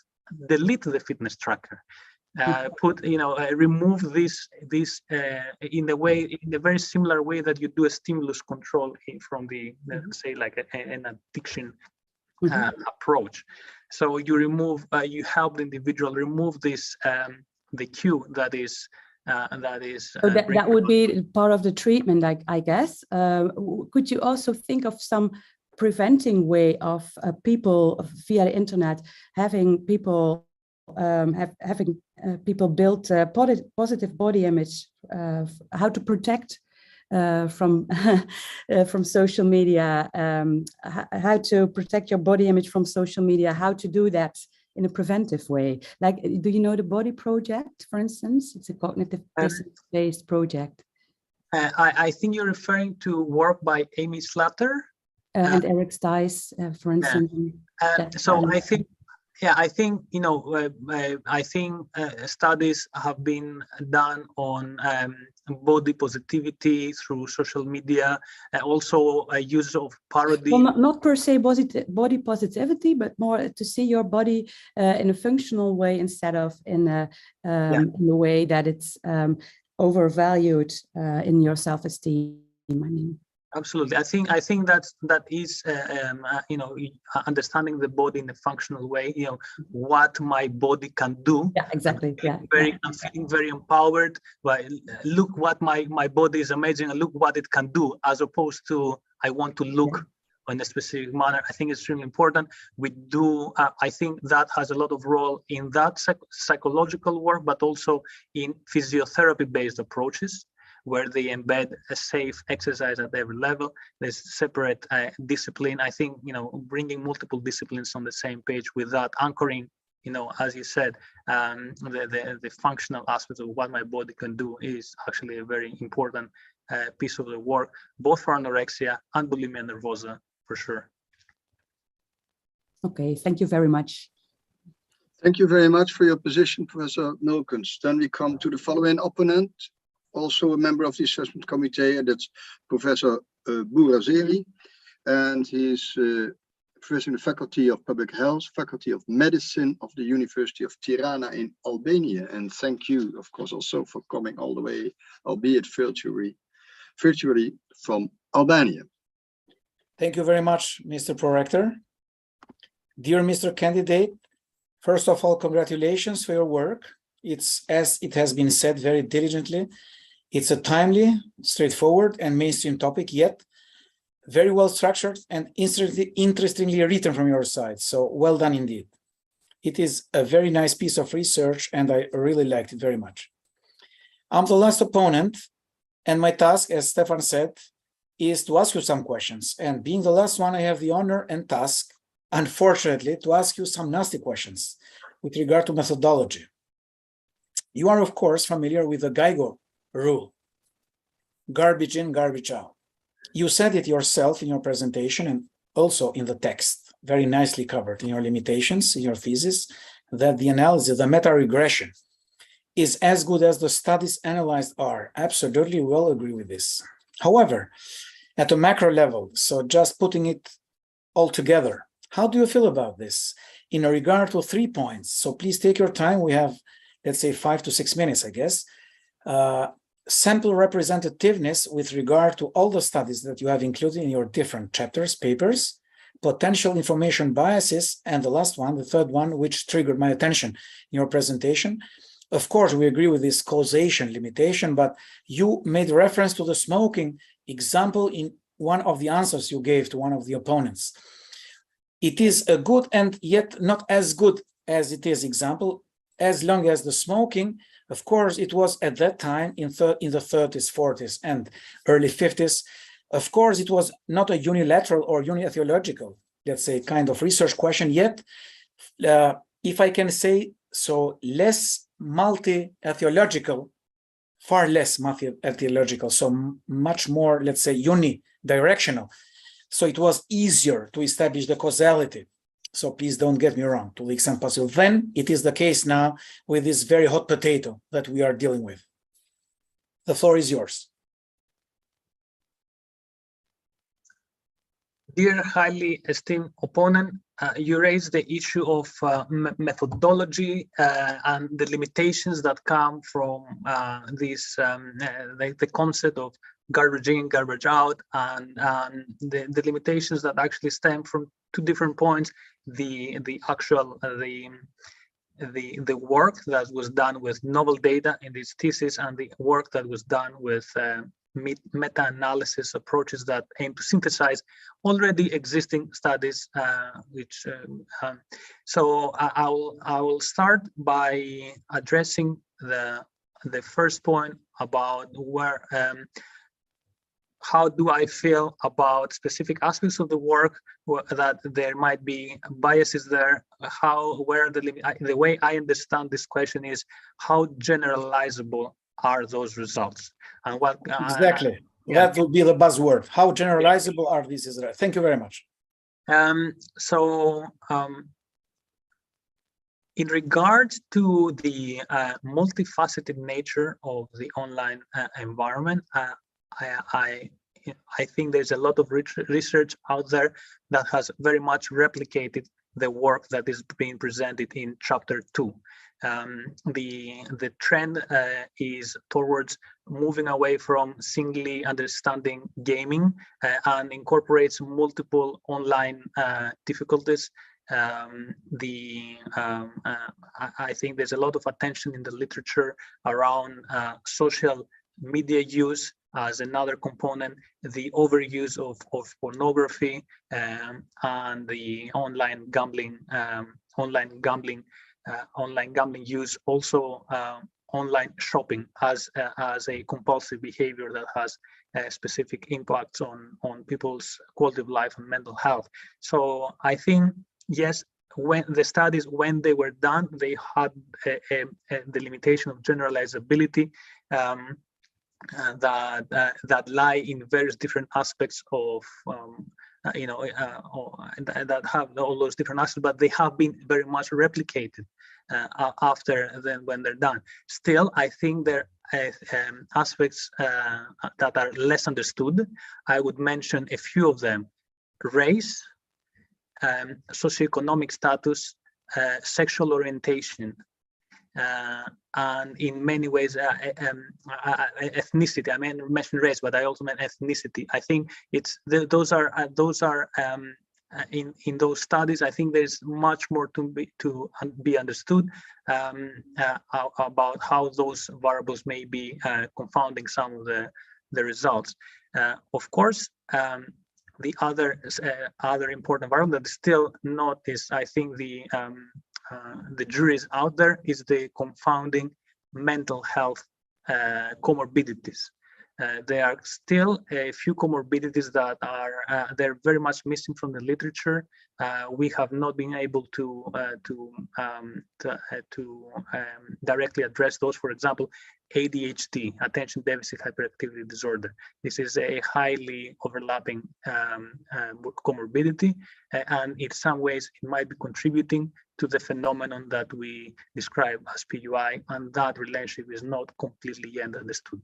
delete the fitness tracker, remove this in a very similar way that you do a stimulus control from the say like an addiction approach. So you remove, you help the individual remove this the cue that is. So that would be part of the treatment, I guess. Could you also think of some preventing way of people via the internet having people people build a positive body image, how to protect from social media, how to protect your body image from social media, how to do that in a preventive way? Like, do you know the Body Project, for instance? It's a cognitive distance-based project. I think you're referring to work by Amy Slatter and Eric Stice, for instance. So I think, I think studies have been done on body positivity through social media, also use of parody. Well, not per se body positivity, but more to see your body in a functional way instead of in a way that it's overvalued in your self-esteem. I mean. Absolutely, I think that is understanding the body in a functional way. What my body can do. Yeah, exactly. I'm feeling very empowered. But look what my body is amazing, and look what it can do, as opposed to I want to look in a specific manner. I think it's extremely important. We do. I think that has a lot of role in that psychological work, but also in physiotherapy-based approaches, where they embed a safe exercise at every level. There's separate discipline. I think, bringing multiple disciplines on the same page with that anchoring, as you said, the functional aspect of what my body can do is actually a very important piece of the work, both for anorexia and bulimia nervosa, for sure. Okay, thank you very much. Thank you very much for your position, Professor Milkens. Then we come to the following opponent, also a member of the assessment committee, and that's Professor Burazeri, and he's professor in the Faculty of Public Health, Faculty of Medicine of the University of Tirana in Albania. And thank you, of course, also for coming all the way, albeit virtually from Albania. Thank you very much, Mr. Prorector. Dear Mr. Candidate, first of all, congratulations for your work. It's, as it has been said very diligently, it's a timely, straightforward, and mainstream topic, yet very well structured and interestingly written from your side. So well done indeed. It is a very nice piece of research, and I really liked it very much. I'm the last opponent, and my task, as Stefan said, is to ask you some questions. And being the last one, I have the honor and task, unfortunately, to ask you some nasty questions with regard to methodology. You are, of course, familiar with the GIGO rule, garbage in, garbage out. You said it yourself in your presentation and also in the text, very nicely covered in your limitations, in your thesis, that the analysis, the meta-regression, is as good as the studies analyzed are. Absolutely, we'll agree with this. However, at a macro level, so just putting it all together, how do you feel about this in regard to 3 points? So please take your time. We have, let's say, 5 to 6 minutes, I guess. Sample representativeness with regard to all the studies that you have included in your different chapters, papers, potential information biases, and the last one, the third one, which triggered my attention in your presentation. Of course, we agree with this causation limitation, but you made reference to the smoking example in one of the answers you gave to one of the opponents. It is a good and yet not as good as it is example, as long as the smoking, of course, it was at that time in the 30s, 40s, and early 50s. Of course, it was not a unilateral or uni-etiological, let's say, kind of research question, yet, if I can say so, less multi-etiological, far less multi-etiological, so much more, let's say, unidirectional. So it was easier to establish the causality. So please don't get me wrong, to the extent possible. Then it is the case now with this very hot potato that we are dealing with. The floor is yours. dear highly esteemed opponent, you raised the issue of methodology and the limitations that come from this, the concept of garbage in, garbage out, and the limitations that actually stem from two different points: the work that was done with novel data in this thesis, and the work that was done with meta-analysis approaches that aim to synthesize already existing studies. So I will start by addressing the first point about where how do I feel about specific aspects of the work, that there might be biases there. The way I understand this question is, how generalizable are those results? And what exactly that would be the buzzword. How generalizable are these results? Thank you very much. In regards to the multifaceted nature of the online environment, I think there's a lot of research out there that has very much replicated the work that is being presented in chapter 2. The trend is towards moving away from singly understanding gaming and incorporates multiple online difficulties. I think there's a lot of attention in the literature around social media use as another component, the overuse of pornography, and the online gambling use, also online shopping as a compulsive behavior that has specific impacts on people's quality of life and mental health. So I think, yes, when the studies, when they were done, they had the limitation of generalizability that lie in various different aspects of that have all those different aspects, but they have been very much replicated after then when they're done. Still, I think there are aspects that are less understood. I would mention a few of them: race, socioeconomic status, sexual orientation, and in many ways ethnicity. I mentioned race, but I also meant ethnicity. I think it's those are in those studies. I think there's much more to be understood about how those variables may be confounding some of the results. Of course, the other important variable that is still not is, I think, the jury is out there, is the confounding mental health comorbidities. There are still a few comorbidities that are they're very much missing from the literature. We have not been able to directly address those. For example, ADHD, attention deficit hyperactivity disorder. This is a highly overlapping comorbidity, and in some ways it might be contributing to the phenomenon that we describe as PUI, and that relationship is not completely yet understood.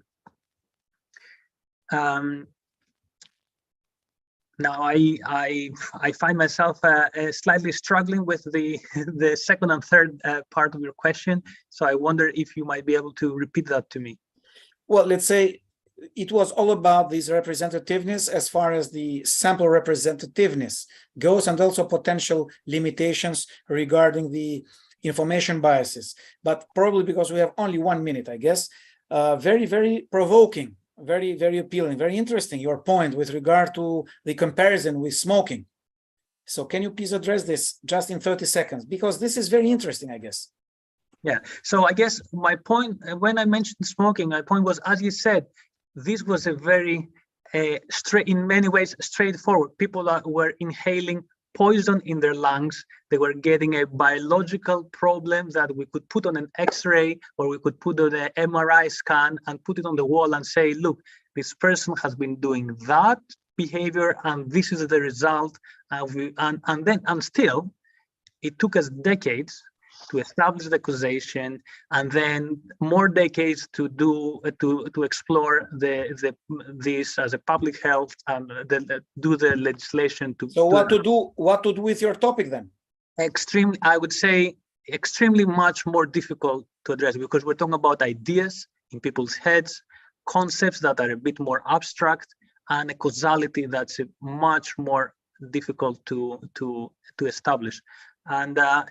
Now I find myself slightly struggling with the second and third part of your question, so I wonder if you might be able to repeat that to me. Well, let's say it was all about this representativeness as far as the sample representativeness goes, and also potential limitations regarding the information biases. But probably because we have only 1 minute, I guess, very, very provoking, very, very appealing, very interesting, your point with regard to the comparison with smoking. So can you please address this just in 30 seconds? Because this is very interesting, I guess. Yeah, so I guess my point, when I mentioned smoking, my point was, as you said, this was a very in many ways straightforward. People were inhaling poison in their lungs. They were getting a biological problem that we could put on an X-ray, or we could put on an MRI scan and put it on the wall and say, look, this person has been doing that behavior and this is the result. And still, it took us decades to establish the causation, and then more decades to do to explore this as a public health and do the legislation to. So what to do? What to do with your topic then? Extremely, I would say, extremely much more difficult to address, because we're talking about ideas in people's heads, concepts that are a bit more abstract, and a causality that's much more difficult to establish. And I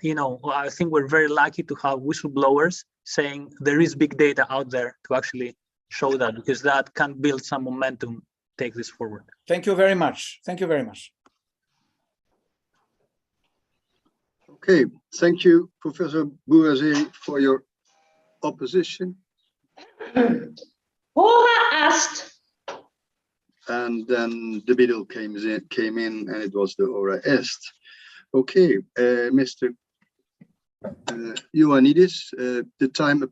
think we're very lucky to have whistleblowers saying there is big data out there to actually show that, because that can build some momentum, take this forward. Thank you very much. Thank you very much. Okay, thank you, Professor Bourrazé, for your opposition. Hora asked. And then the middle came in, and it was the ora est. Okay, Mr. Ioannidis, the time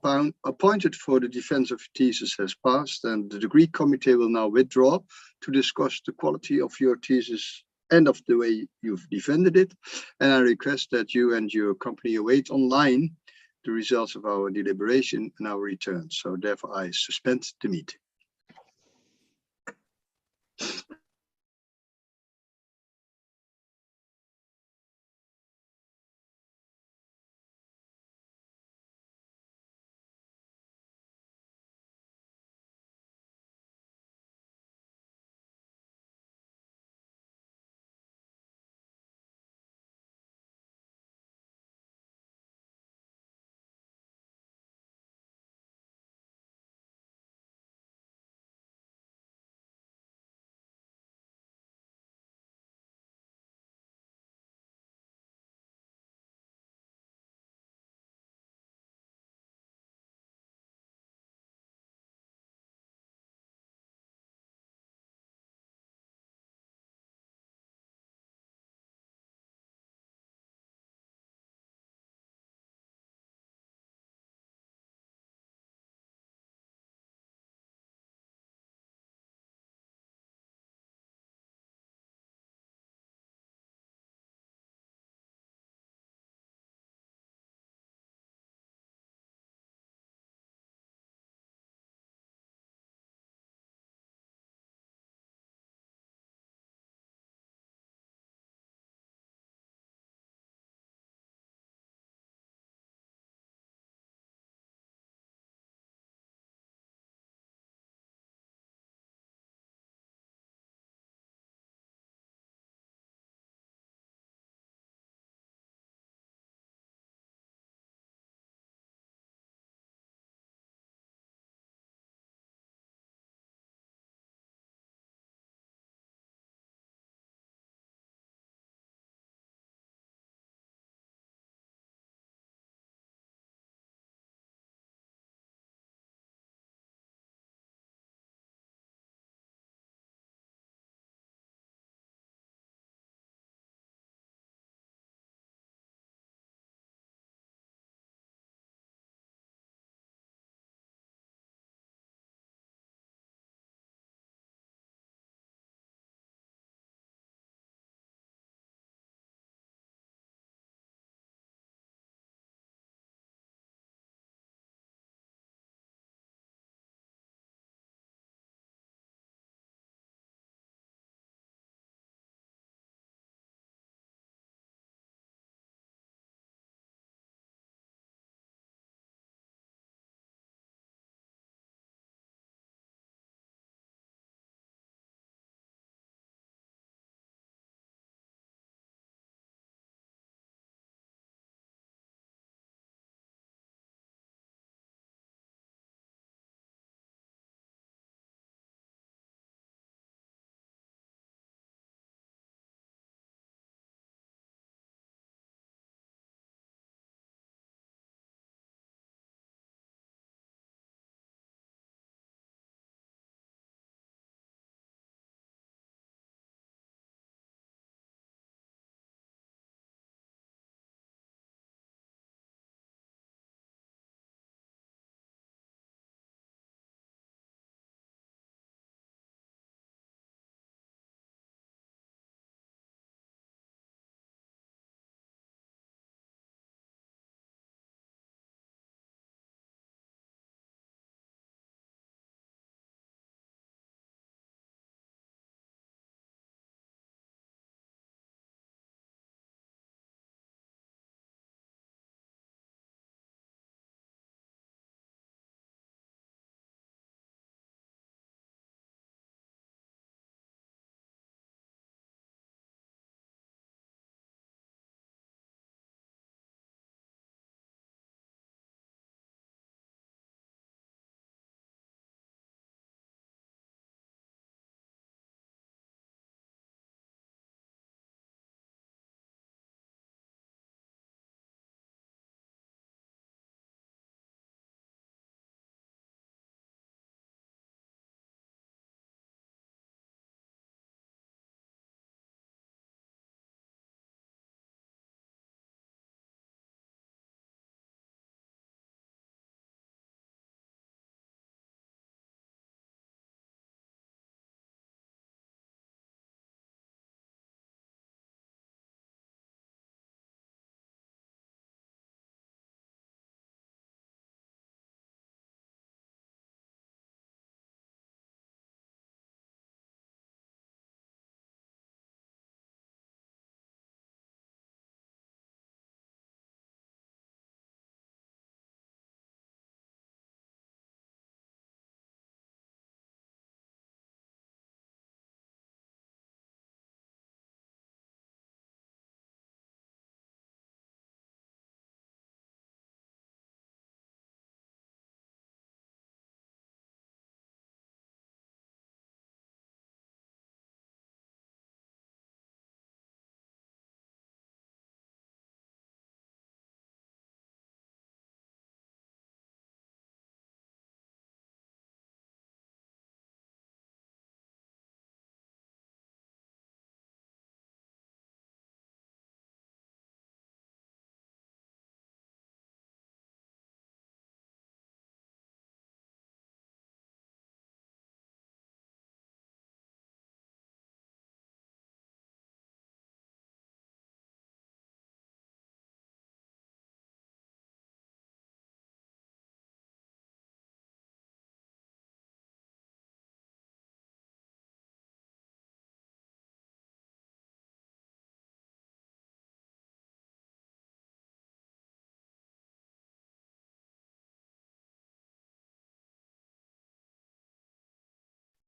appointed for the defense of your thesis has passed, and the degree committee will now withdraw to discuss the quality of your thesis and of the way you've defended it. And I request that you and your company await online the results of our deliberation and our return. So therefore, I suspend the meeting.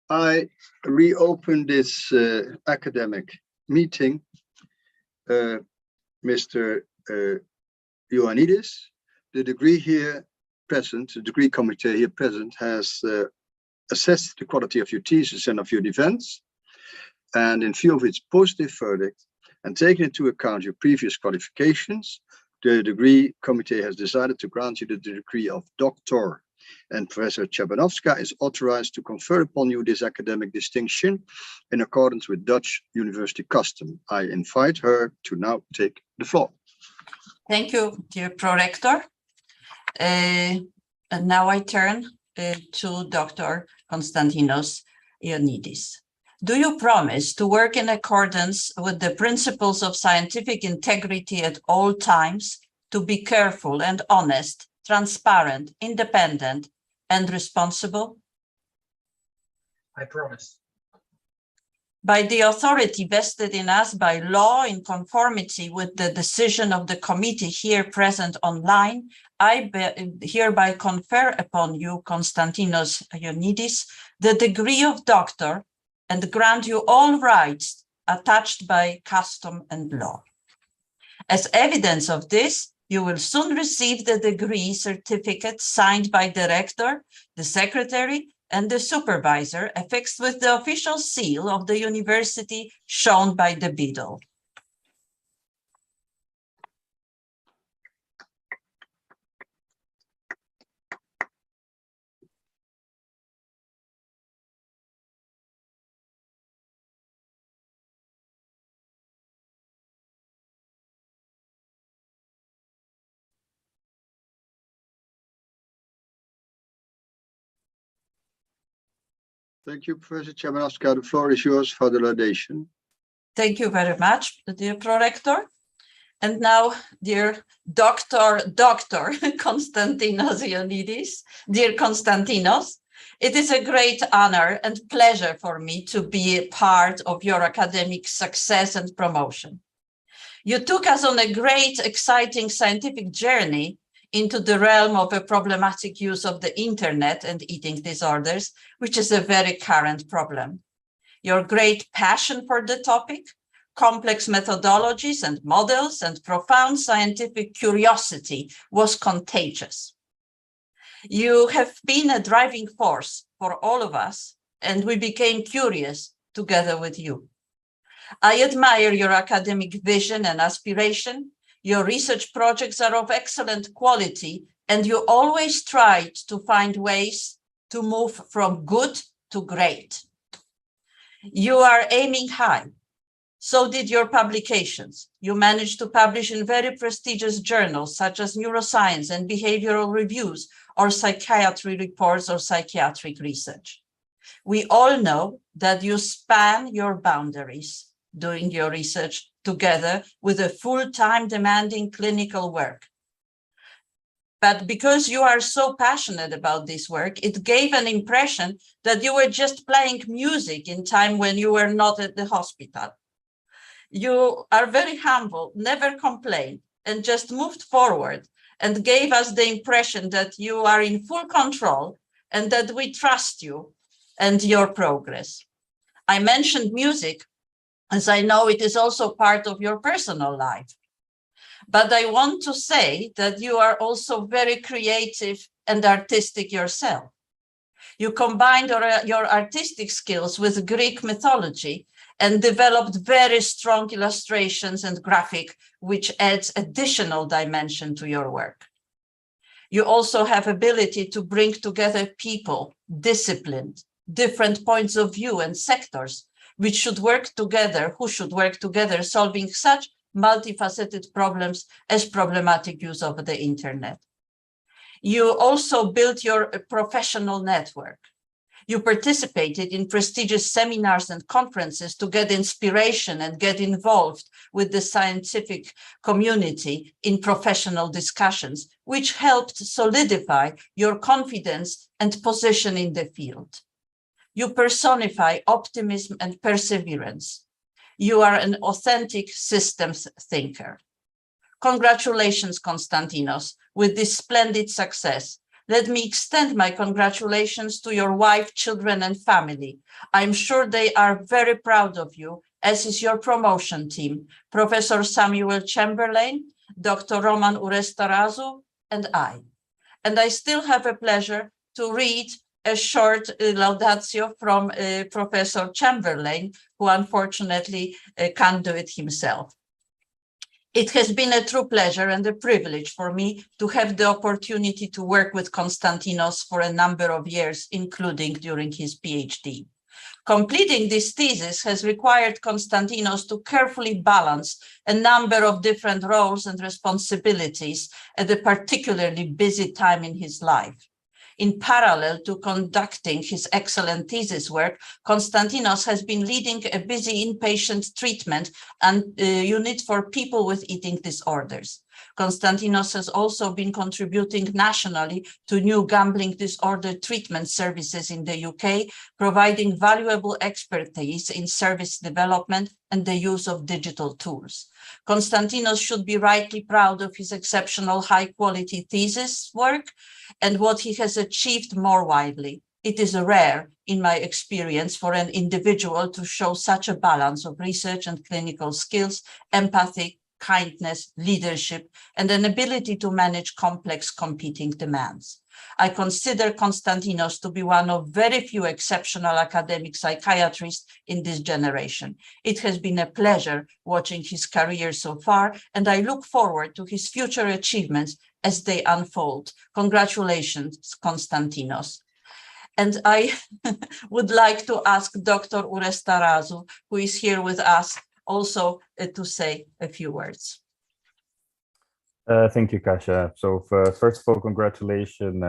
I reopen this academic meeting. Mr. Ioannidis, the degree here present, the degree committee here present has assessed the quality of your thesis and of your defense. And in view of its positive verdict and taking into account your previous qualifications, the degree committee has decided to grant you the degree of doctor. And Professor Chabanovska is authorized to confer upon you this academic distinction in accordance with Dutch university custom. I invite her to now take the floor. Thank you, dear Prorector. And now I turn to Dr. Konstantinos Ioannidis. Do you promise to work in accordance with the principles of scientific integrity at all times, to be careful and honest, transparent, independent, and responsible? I promise. By the authority vested in us by law in conformity with the decision of the committee here present online, I hereby confer upon you, Konstantinos Ioannidis, the degree of doctor and grant you all rights attached by custom and law. As evidence of this, you will soon receive the degree certificate signed by the rector, the secretary, and the supervisor, affixed with the official seal of the university shown by the beadle. Thank you, Professor Chabanovska. The floor is yours for the laudation. Thank you very much, dear Prorector. And now, dear Dr. Konstantinos Ioannidis, dear Konstantinos, it is a great honor and pleasure for me to be a part of your academic success and promotion. You took us on a great, exciting scientific journey into the realm of a problematic use of the internet and eating disorders, which is a very current problem. Your great passion for the topic, complex methodologies and models, and profound scientific curiosity was contagious. You have been a driving force for all of us, and we became curious together with you. I admire your academic vision and aspiration. Your research projects are of excellent quality, and you always tried to find ways to move from good to great. You are aiming high. So did your publications. You managed to publish in very prestigious journals such as Neuroscience and Behavioral Reviews, or psychiatry reports or psychiatric research. We all know that you span your boundaries doing your research together with a full-time demanding clinical work. But because you are so passionate about this work, it gave an impression that you were just playing music in time when you were not at the hospital. You are very humble, never complained, and just moved forward and gave us the impression that you are in full control and that we trust you and your progress. I mentioned music, as I know it is also part of your personal life. But I want to say that you are also very creative and artistic yourself. You combined your artistic skills with Greek mythology and developed very strong illustrations and graphic, which adds additional dimension to your work. You also have ability to bring together people, disciplined, different points of view and sectors, which should work together, who should work together, solving such multifaceted problems as problematic use of the internet. You also built your professional network. You participated in prestigious seminars and conferences to get inspiration and get involved with the scientific community in professional discussions, which helped solidify your confidence and position in the field. You personify optimism and perseverance. You are an authentic systems thinker. Congratulations, Konstantinos, with this splendid success. Let me extend my congratulations to your wife, children, and family. I'm sure they are very proud of you, as is your promotion team, Professor Samuel Chamberlain, Dr. Roman Urestarazu, and I. And I still have a pleasure to read a short laudatio from Professor Chamberlain, who unfortunately can't do it himself. It has been a true pleasure and a privilege for me to have the opportunity to work with Konstantinos for a number of years, including during his PhD. Completing this thesis has required Konstantinos to carefully balance a number of different roles and responsibilities at a particularly busy time in his life. In parallel to conducting his excellent thesis work, Konstantinos has been leading a busy inpatient treatment and unit for people with eating disorders. Konstantinos has also been contributing nationally to new gambling disorder treatment services in the UK, providing valuable expertise in service development and the use of digital tools. Konstantinos should be rightly proud of his exceptional high-quality thesis work and what he has achieved more widely. It is rare, in my experience, for an individual to show such a balance of research and clinical skills, empathy, kindness, leadership, and an ability to manage complex competing demands. I consider Konstantinos to be one of very few exceptional academic psychiatrists in this generation. It has been a pleasure watching his career so far, and I look forward to his future achievements as they unfold. Congratulations, Konstantinos. And I would like to ask Dr. Urestarazu, who is here with us, also to say a few words. Thank you, Kasia. So first of all, congratulations,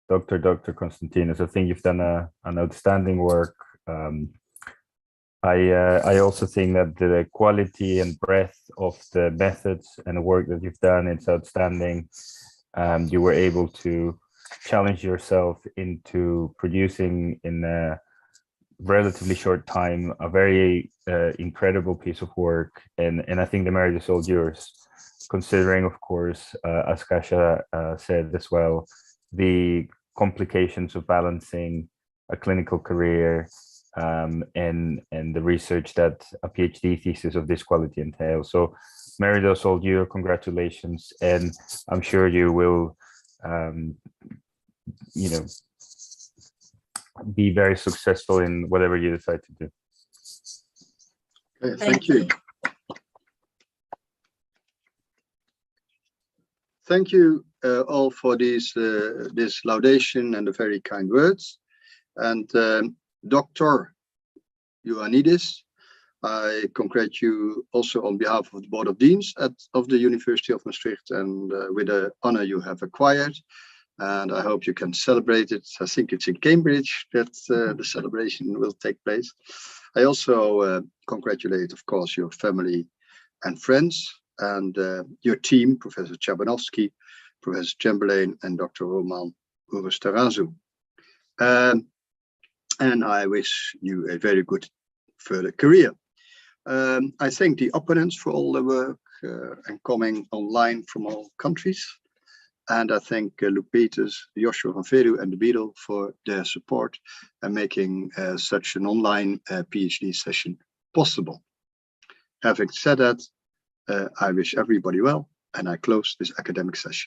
Dr. Konstantinos. I think you've done an outstanding work. I also think that the quality and breadth of the methods and the work that you've done, it's outstanding. You were able to challenge yourself into producing in a relatively short time a very incredible piece of work, and I think the merit is all yours, considering, of course, as Kasia said as well, the complications of balancing a clinical career and the research that a PhD thesis of this quality entails. So merit is all you. Congratulations, and I'm sure you will be very successful in whatever you decide to do. Okay, thank you. Thank you all for this laudation and the very kind words. And Dr. Ioannidis, I congratulate you also on behalf of the Board of Deans of the University of Maastricht, and with the honor you have acquired. And I hope you can celebrate it. I think it's in Cambridge that the celebration will take place. I also congratulate, of course, your family and friends and your team, Professor Chabanovsky, Professor Chamberlain, and Dr. Roman Urestarazu. And I wish you a very good further career. I thank the opponents for all the work and coming online from all countries. And I thank Luc Peters, Joshua van Veru, and the Beadle for their support and making such an online PhD session possible. Having said that, I wish everybody well, and I close this academic session.